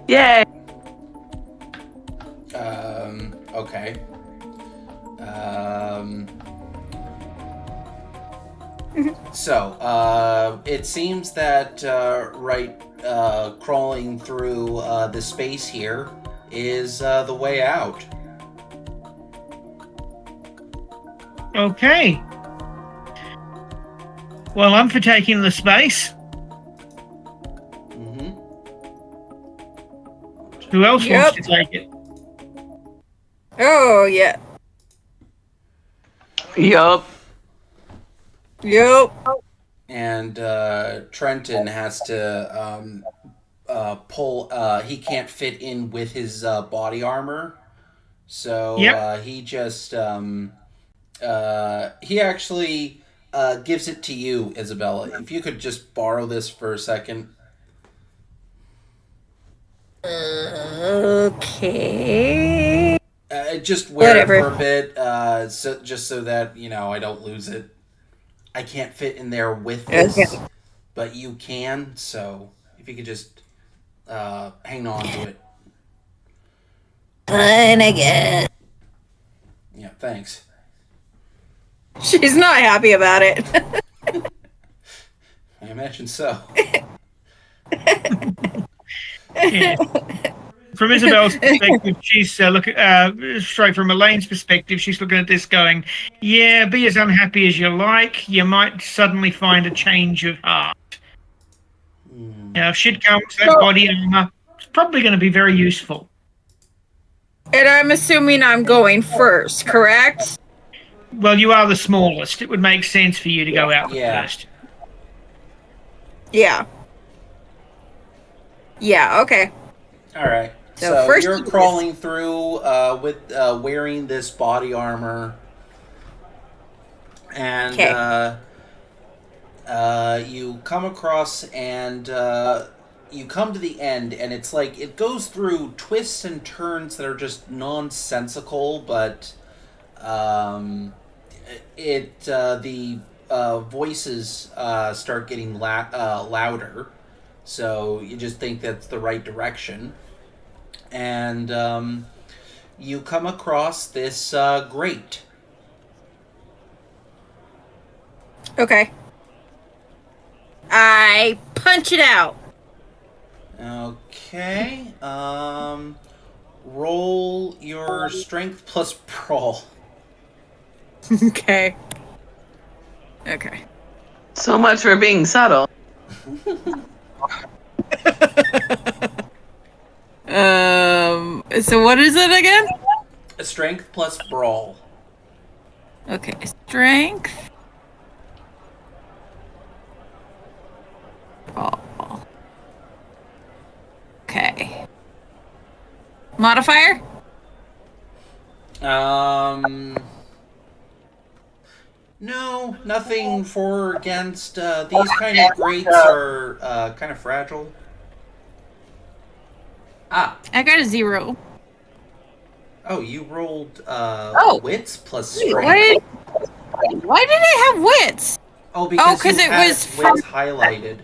Yay! Okay. So, it seems that, crawling through the space here is the way out. Okay. Well, I'm for taking the space. Who else wants to take it? Oh, yeah. Yup. Yep. And Trenton has to pull... he can't fit in with his body armor. So he just... he actually gives it to you, Isabella. If you could just borrow this for a second. Okay. Just wear Whatever. it for a bit, just so that I don't lose it. I can't fit in there with this, Okay. but you can. So if you could just hang on to it. Fine, I guess. Yeah, thanks. She's not happy about it. I imagine so. Yeah. From Isabel's perspective, she's straight from Elaine's perspective, she's looking at this going, yeah, be as unhappy as you like. You might suddenly find a change of heart. If shit comes, that body armor is probably going to be very useful. And I'm assuming I'm going first, correct? Well, you are the smallest. It would make sense for you to go out Yeah. first. Yeah. Yeah, okay. All right. So So first you're you do crawling through with wearing this body armor, and you come across and you come to the end, and it's like it goes through twists and turns that are just nonsensical, but the voices start getting louder, so you just think that's the right direction, and you come across this grate. Okay. I punch it out. Okay. Roll your strength plus brawl. Okay. Okay. So much for being subtle. So what is it again? Strength plus brawl. Okay, strength. Oh. Okay. Modifier? No, nothing for or against. These kind of grates are kind of fragile. Ah, I got a 0. oh, you rolled wits plus Wait, strength. why did it have wits? Oh, because 'cause you it had was wits highlighted.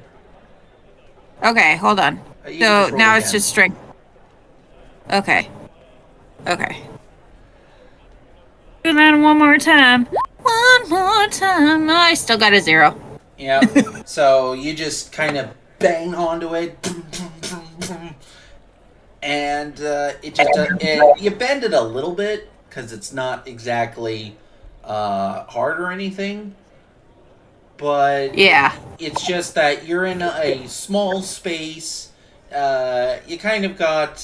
Okay, hold on. You can So just roll now it's again. just strength. Okay. Okay. Do that one more time. One more time. I still got a 0. Yeah. So you just kind of bang onto it, and it just you bend it a little bit because it's not exactly hard or anything, but Yeah. it's just that you're in a small space. You kind of got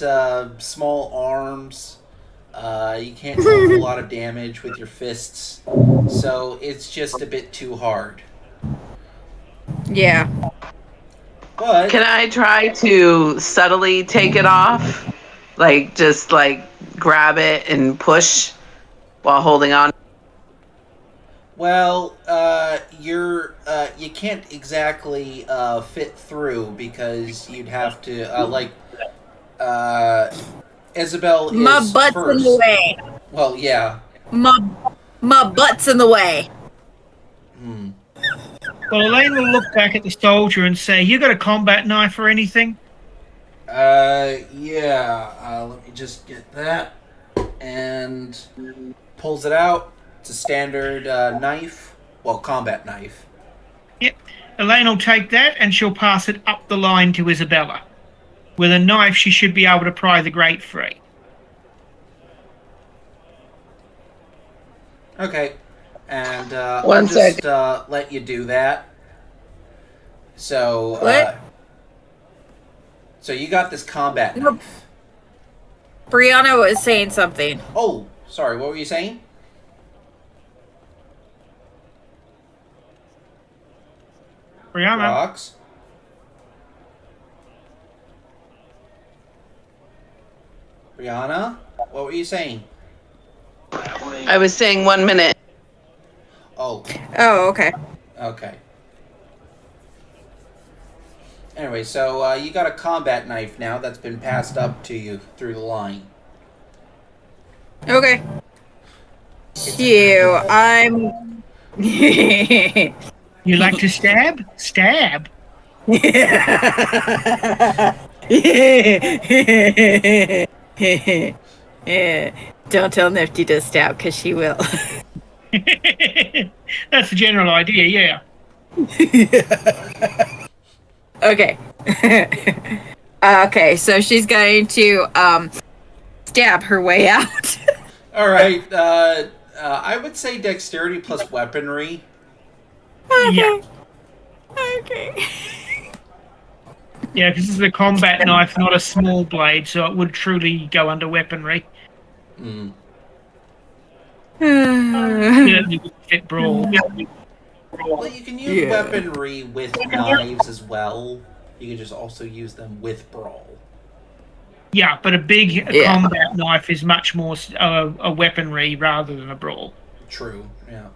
small arms. You can't do a lot of damage with your fists, so it's just a bit too hard. Yeah. But Can I try to subtly take it off? Like, just like grab it and push while holding on? well, you can't exactly fit through because you'd have to Isabel is My butt's first. in the way. Well, yeah. My butt's in the way. Well, Elaine will look back at the soldier and say, you got a combat knife or anything? Yeah. Let me just get that. And pulls it out. It's a standard knife. Well, combat knife. Yep. Elaine will take that and she'll pass it up the line to Isabella. With a knife, she should be able to pry the grate free. Okay. And I'll One just let you do that. So, What? So you got this combat Nope. knife. Brianna was saying something. Oh, sorry. What were you saying? Brianna? Rocks. Brianna, what were you saying? I was saying 1 minute. Oh, Oh, okay. Okay. Anyway, so you got a combat knife now that's been passed up to you through the line. Okay. So I'm. You like to stab? Stab. Don't tell Nifty to stab, because she will. That's the general idea, yeah. Okay. Okay, so she's going to stab her way out. All right. I would say dexterity plus weaponry. Yeah. Okay. Yeah, because this is a combat knife, not a small blade, so it would truly go under weaponry. Mm. Certainly would fit brawl. Well, you can use weaponry with knives as well. You can just also use them with brawl. Yeah, but a big combat knife is much more a weaponry rather than a brawl. True. Yeah.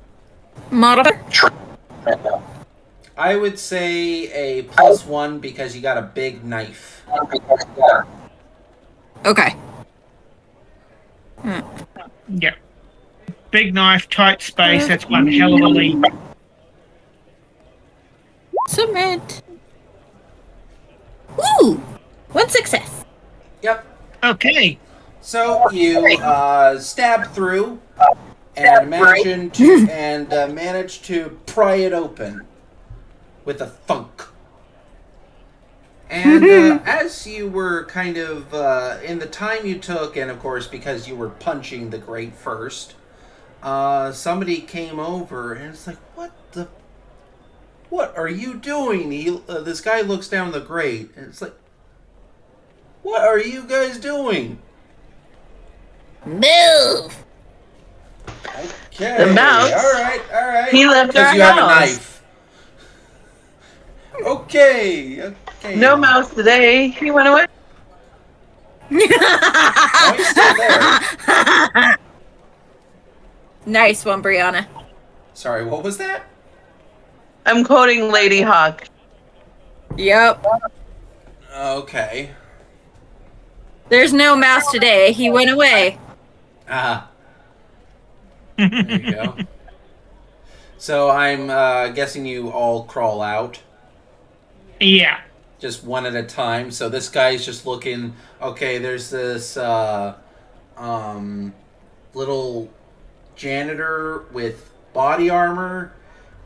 Modifier? I would say a +1 because you got a big knife. Okay. Yeah. Big knife, tight space, that's one hell of a leap. Submit. Woo! One success. Yep. Okay. So you stab through and manage to pry it open with a thunk. And as you were kind of in the time you took, and of course because you were punching the grate first, somebody came over and it's like, what are you doing? This guy looks down the grate and it's like, what are you guys doing? Move! Okay. The mouse. All right. He left Because our you have a house. knife. Okay. No mouse today. He went away. Oh, he's still there. Nice one, Brianna. Sorry, what was that? I'm quoting Lady Hawk. Yep. Okay. There's no mouse today. He went away. Ah. There you go. So I'm guessing you all crawl out. Yeah. Just one at a time. So this guy's just looking. Okay, there's this little janitor with body armor,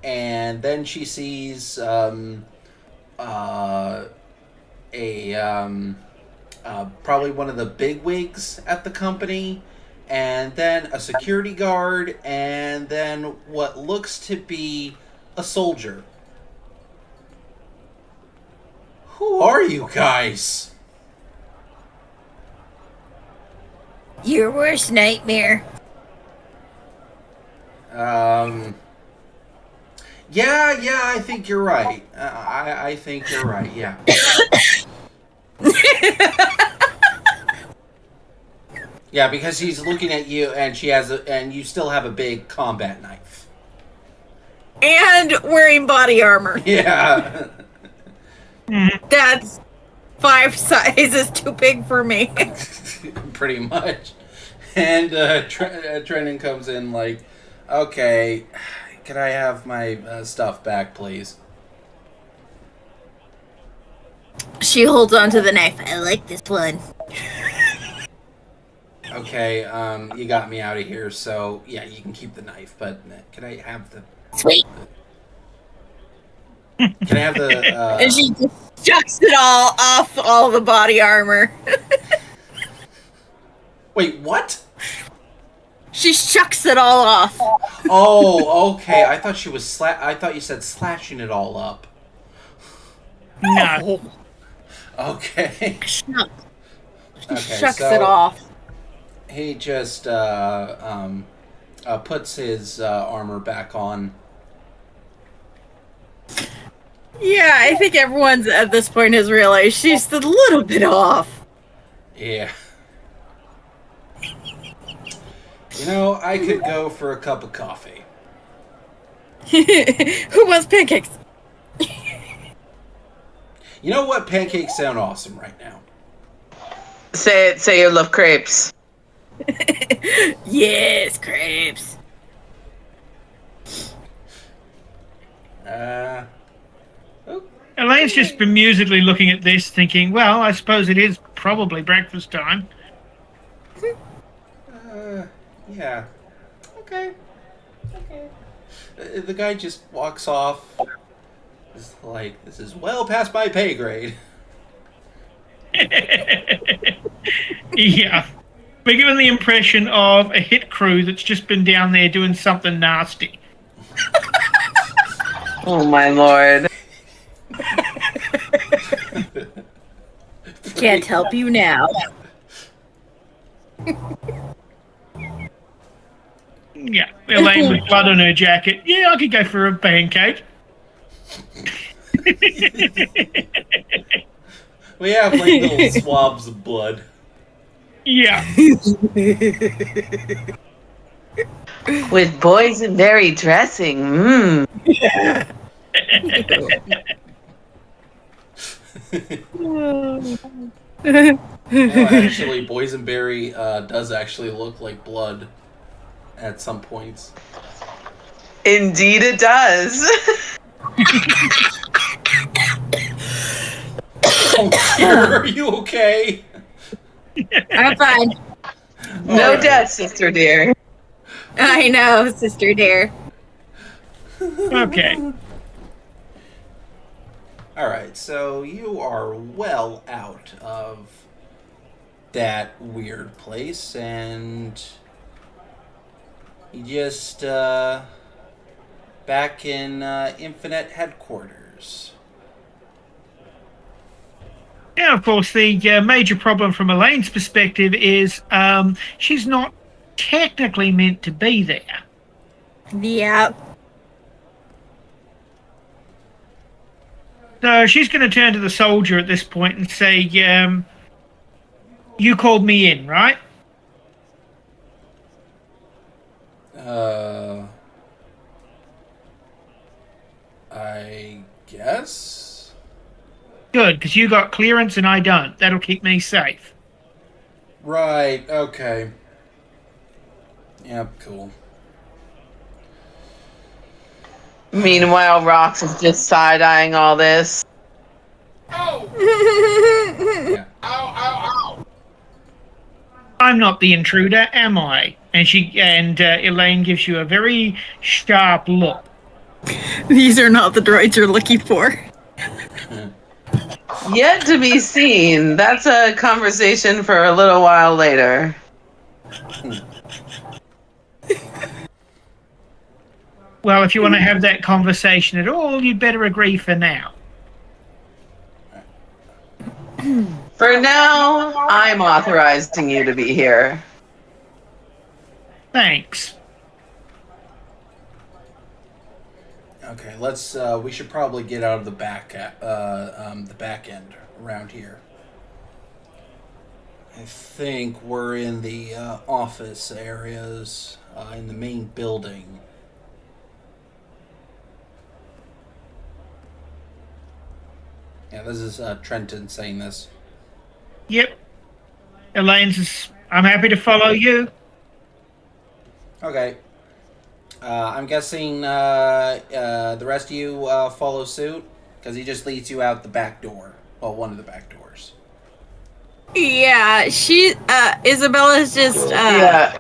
and then she sees probably one of the bigwigs at the company, and then a security guard, and then what looks to be a soldier. Who are you guys? Your worst nightmare. Yeah, I think you're right. I think you're right, yeah. Yeah, because he's looking at you, and and you still have a big combat knife. And wearing body armor. Yeah. That's 5 sizes too big for me. Pretty much. And Trenton comes in like, okay, can I have my stuff back, please? She holds on to the knife. I like this one. Okay, you got me out of here, so yeah, you can keep the knife, but can I have the... Sweet. Can I have the... And she just chucks it all off all the body armor. Wait, what? She shucks it all off. Oh, okay. I thought she was I thought you said slashing it all up. No. Okay. Shuck. She Okay, shucks so it off. he just puts his armor back on. Yeah, I think everyone's at this point has realized she's a little bit off. Yeah. You know, I could go for a cup of coffee. Who wants pancakes? You know what? Pancakes sound awesome right now. Say it. Say you love crepes. Yes, crepes. Oh, Elaine's just bemusedly looking at this, thinking, well, I suppose it is probably breakfast time. yeah. Okay. The guy just walks off. It's like, this is well past my pay grade. Yeah. We're given the impression of a hit crew that's just been down there doing something nasty. Oh my lord. Can't help you now. Yeah, Elaine with blood on her jacket. Yeah, I could go for a pancake. We have like little swabs of blood. Yeah. With boysenberry dressing. Mmm. Actually, boysenberry does actually look like blood at some points. Indeed it does. Are you okay? I'm fine. No death, sister dear. I know, sister dear. Okay. Alright, so you are well out of that weird place, and you just back in Infinite headquarters. Yeah, of course, the major problem from Elaine's perspective is she's not technically meant to be there. Yeah. So she's going to turn to the soldier at this point and say, you called me in, right? I guess? Good, because you got clearance and I don't. That'll keep me safe. Right, okay. Yep, cool. Meanwhile, Rox is just side-eyeing all this. Yeah. I'm not the intruder, am I? And Elaine gives you a very sharp look. These are not the droids you're looking for. Yet to be seen. That's a conversation for a little while later. Well, if you want to have that conversation at all, you'd better agree for now. For now, I'm authorizing you to be here. Thanks. Okay, let's. We should probably get out of the back end around here. I think we're in the office areas in the main building. Yeah, this is Trenton saying this. Yep. Elaine's, I'm happy to follow you. Okay. I'm guessing the rest of you follow suit, because he just leads you out the back door. Well, one of the back doors. Yeah, Isabella's just Yeah.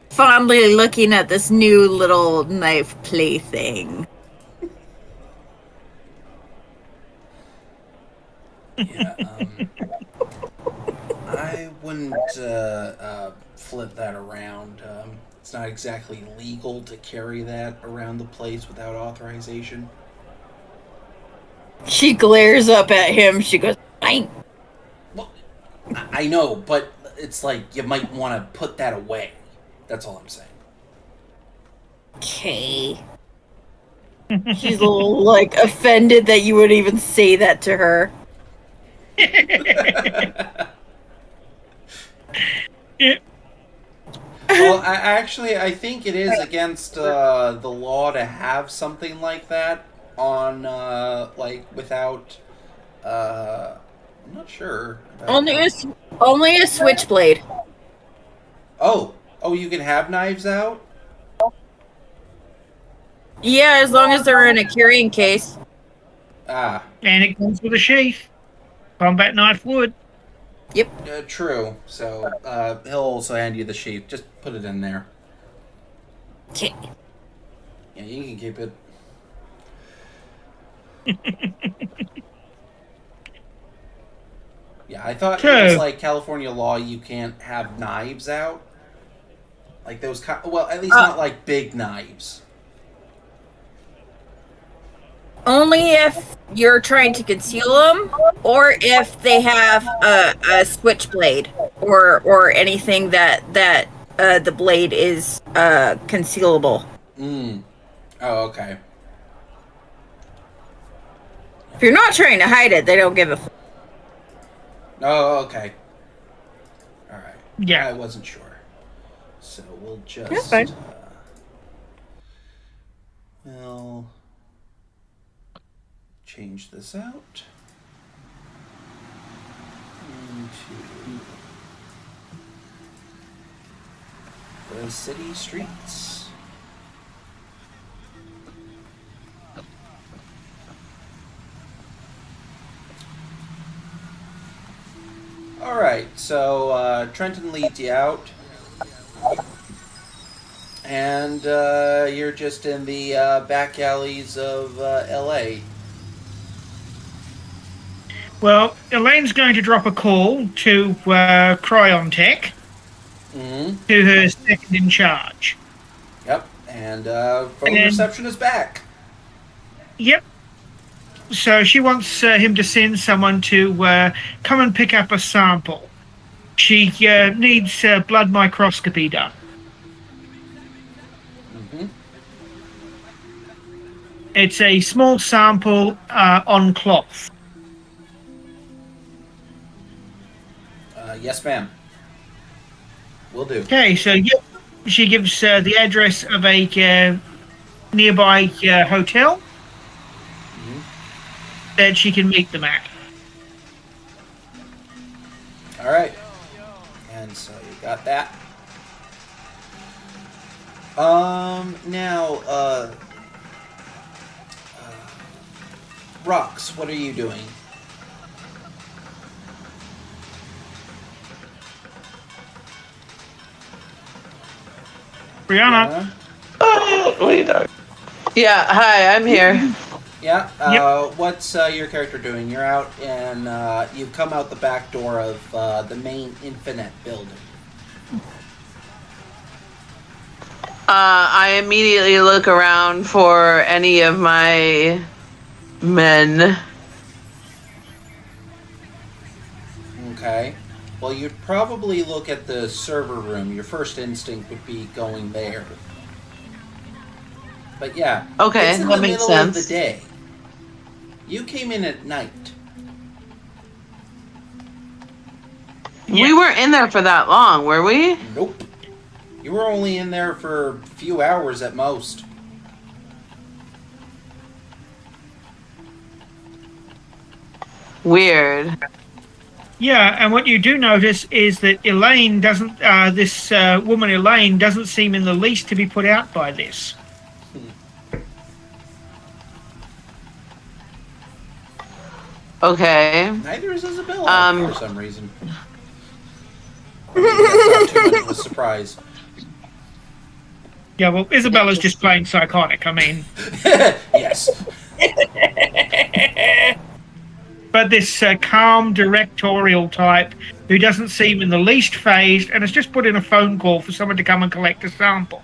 fondly looking at this new little knife plaything. Yeah, I wouldn't flip that around. It's not exactly legal to carry that around the place without authorization. She glares up at him. She goes, "Fine." Well, I know, but it's like you might want to put that away. That's all I'm saying. Okay. She's a little, like, offended that you would even say that to her. Yeah. Well, I think it is against the law to have something like that on, without. I'm not sure. Only a switchblade. Oh, you can have knives out? Yeah, as long as they're in a carrying case. Ah, And it comes with a sheath. Combat knife would. Yep. true. So, he'll also hand you the sheath. Just put it in there. Okay. Yeah, you can keep it. Yeah, I thought it was like California law. You can't have knives out. Like those well, at least not like big knives. Only if you're trying to conceal them, or if they have a switchblade, or anything that the blade is concealable. Oh, okay. If you're not trying to hide it, they don't give a. Oh, okay. All right. Yeah. I wasn't sure. So we'll just. That's fine. We'll change this out into the city streets. All right, so Trenton leads you out, and you're just in the back alleys of L.A. Well, Elaine's going to drop a call to Cryon Tech, to her second in charge. Yep, and phone reception is back. Yep. So she wants him to send someone to come and pick up a sample. She needs blood microscopy done. It's a small sample on cloth. Yes, ma'am. Will do. Okay, so she gives the address of a nearby hotel that she can meet them at. All right. And so you got that. Now, Rox, what are you doing? Brianna? Oh, what are you doing? Yeah, hi, I'm here. Yeah. What's your character doing? You're out and you've come out the back door of the main Infinite building. I immediately look around for any of my men. Okay. Well, you'd probably look at the server room. Your first instinct would be going there. But yeah. Okay, it's in that the makes middle sense. of the day. You came in at night. We weren't in there for that long, were we? Nope. You were only in there for a few hours at most. Weird. Yeah, and what you do notice is that Elaine doesn't, this woman Elaine doesn't seem in the least to be put out by this. Okay. Neither is Isabella, for some reason. Maybe that's not too much of a surprise. Yeah, well, Isabella's just plain psychotic, I mean. Yes. But this calm, directorial type who doesn't seem in the least phased and has just put in a phone call for someone to come and collect a sample.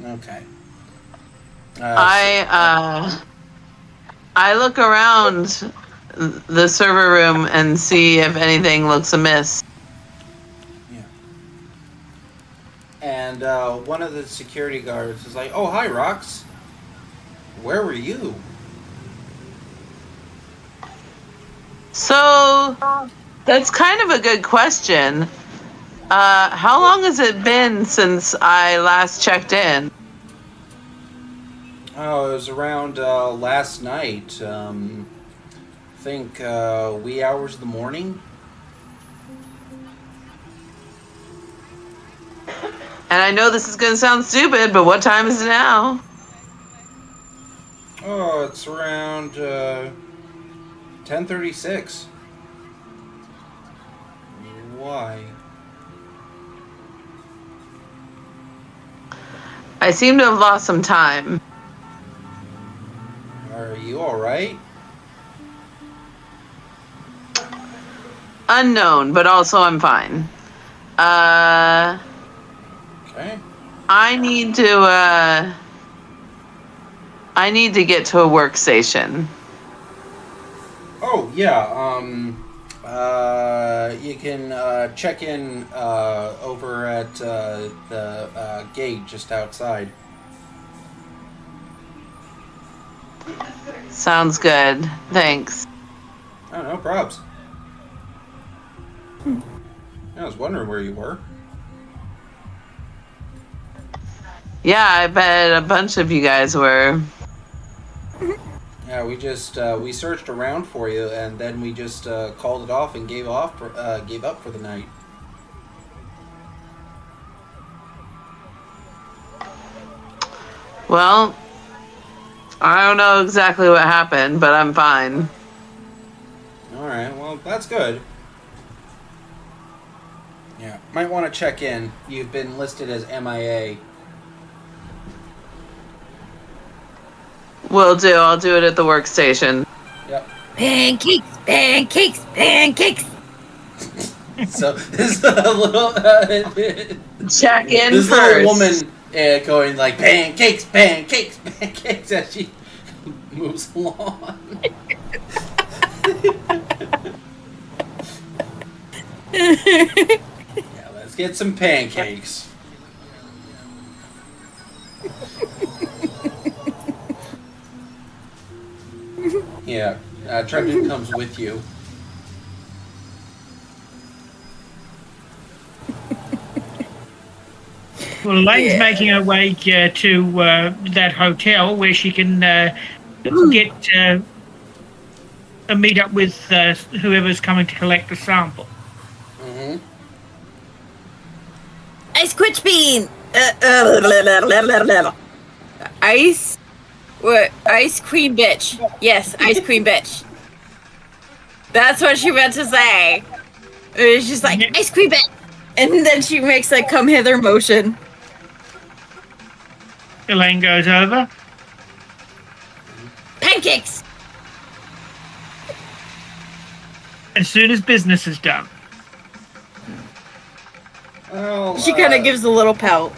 Okay. I look around the server room and see if anything looks amiss. Yeah. And one of the security guards is like, "Oh, hi, Rox. Where were you?" So, That's kind of a good question. How long has it been since I last checked in? Oh, it was around last night. I think wee hours of the morning. And I know this is going to sound stupid, but what time is it now? Oh, it's around 10:36. Why? I seem to have lost some time. Are you all right? Unknown, but also I'm fine. Okay. I need to get to a workstation. Oh yeah. You can check in over at the gate just outside. Sounds good. Thanks. Oh, no probs. I was wondering where you were. Yeah, I bet a bunch of you guys were. Yeah, we just we searched around for you, and then we just called it off and gave up for the night. Well, I don't know exactly what happened, but I'm fine. All right, well that's good. Yeah, might want to check in. You've been listed as MIA. Will do. I'll do it at the workstation. Yep. Pancakes, pancakes, pancakes. So this little Check in this first. little woman going like pancakes, pancakes, pancakes as she moves along. Yeah, let's get some pancakes. Yeah, Trenton comes with you. Well, Elaine's making her way to that hotel where she can get a meet up with whoever's coming to collect the sample. Mm-hmm. Ice quitch bean. Ice. What? Ice cream bitch. Yes, ice cream bitch. That's what she meant to say. It's just like ice cream bitch, and then she makes like come hither motion. Elaine goes over. Pancakes. As soon as business is done. Well, She kind of gives a little pout.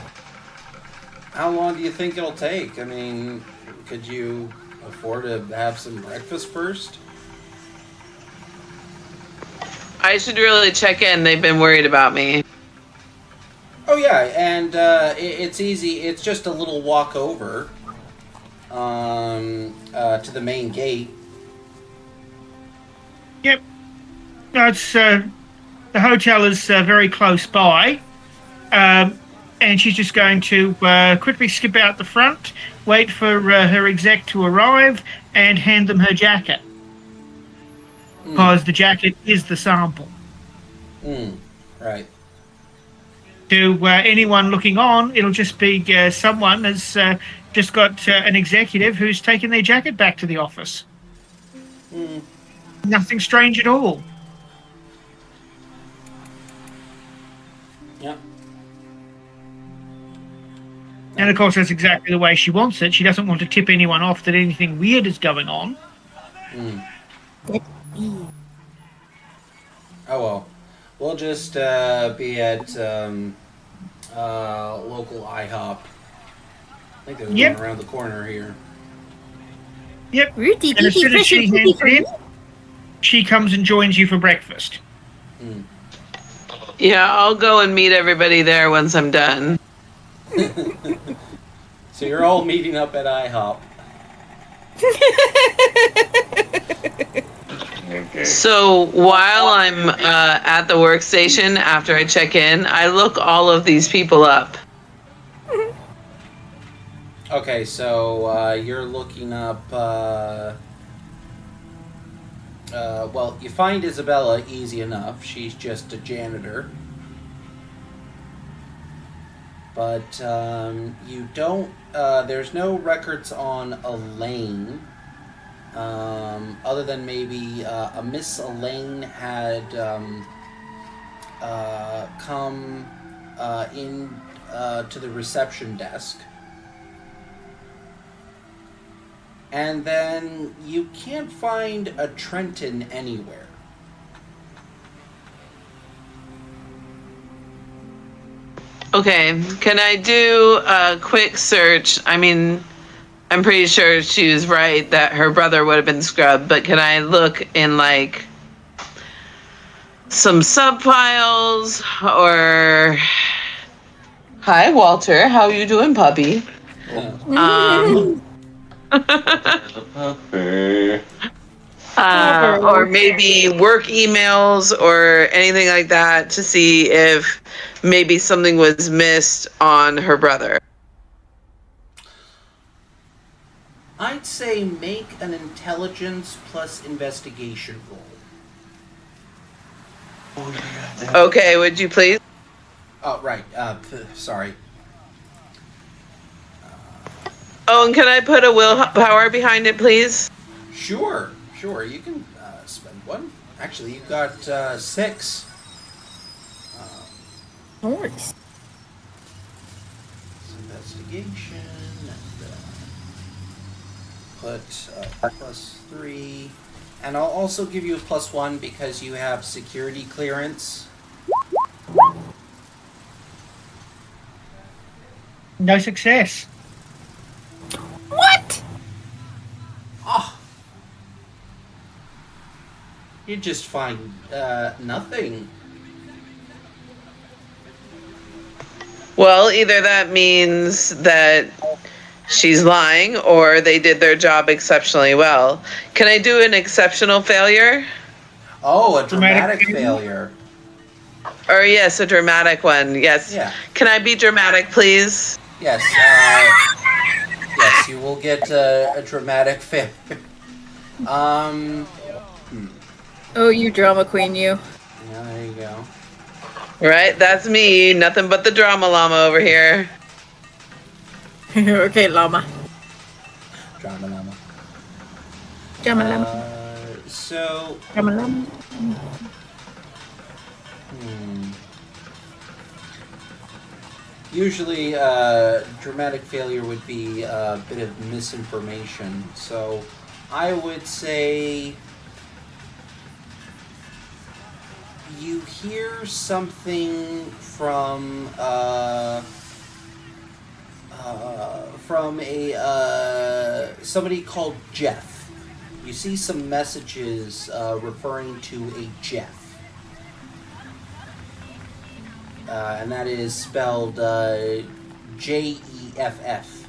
how long do you think it'll take? I mean, could you afford to have some breakfast first? I should really check in. They've been worried about me. Oh yeah, and it's easy. It's just a little walk over to the main gate. Yep. No, it's the hotel is very close by, and she's just going to quickly skip out the front, wait for her exec to arrive, and hand them her jacket. Because the jacket is the sample. Right. To anyone looking on, it'll just be someone has just got an executive who's taken their jacket back to the office. Nothing strange at all. Yep. And of course, that's exactly the way she wants it. She doesn't want to tip anyone off that anything weird is going on. Oh well. We'll just be at local IHOP. I think there's one around the corner here. Yep. Rudy, And as soon as she hands it in, she comes and joins you for breakfast. Yeah, I'll go and meet everybody there once I'm done. So you're all meeting up at IHOP. So while I'm at the workstation after I check in, I look all of these people up. Okay, so you're looking up. Well, you find Isabella easy enough. She's just a janitor. But you don't. There's no records on Elaine. Other than maybe a Miss Elaine had come in to the reception desk. And then you can't find a Trenton anywhere. Okay, can I do a quick search? I mean, I'm pretty sure she was right that her brother would have been scrubbed, but can I look in like some sub-files or... Hi, Walter. How you doing, puppy? Or maybe work emails or anything like that to see if maybe something was missed on her brother. I'd say make an intelligence plus investigation roll. Okay, would you please? Oh, right. Sorry. Oh, and can I put a willpower behind it, please? Sure. You can spend one. Actually, you got 6. Nice. Investigation. And put +3. And I'll also give you a +1 because you have security clearance. No success. What? Oh. You just find nothing. Well, either that means that she's lying or they did their job exceptionally well. Can I do an exceptional failure? Oh, a dramatic failure. Or yes, a dramatic one. Yes. Yeah. Can I be dramatic, please? Yes. Yes, you will get a dramatic failure. Oh, you drama queen, you. Yeah, there you go. Right, that's me. Nothing but the drama llama over here. Okay, llama. Drama llama. Drama llama. So. Drama llama. Usually, dramatic failure would be a bit of misinformation. So, I would say you hear something from a somebody called Jeff. You see some messages referring to a Jeff. And that is spelled Jeff.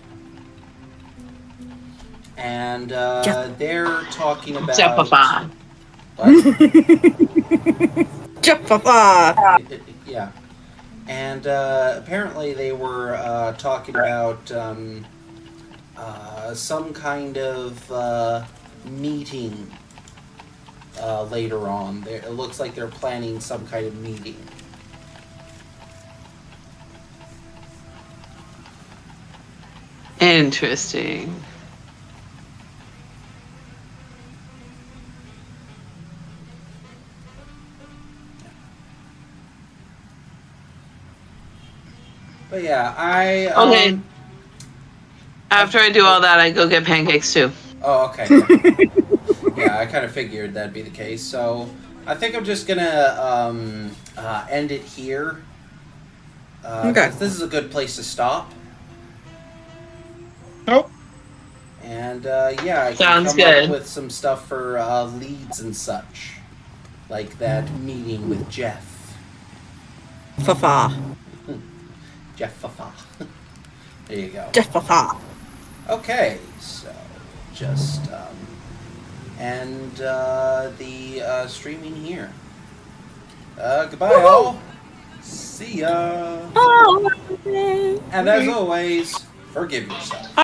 And they're talking about... Jeffafa. What? Jeffafa. Yeah. And apparently they were talking about some kind of meeting later on. It looks like they're planning some kind of meeting. Interesting. But yeah, I... Okay. After I do all that, I go get pancakes too. Oh, okay. Yeah, I kind of figured that'd be the case. So I think I'm just gonna end it here. Okay. This is a good place to stop. Oh, And yeah, I can Sounds come good. up with some stuff for leads and such. Like that meeting with Jeff. Fafa. Jeff Fafa. There you go. Jeffafa. Okay, so just and the streaming here. Goodbye, all. See ya. Bye. And as always, forgive yourself.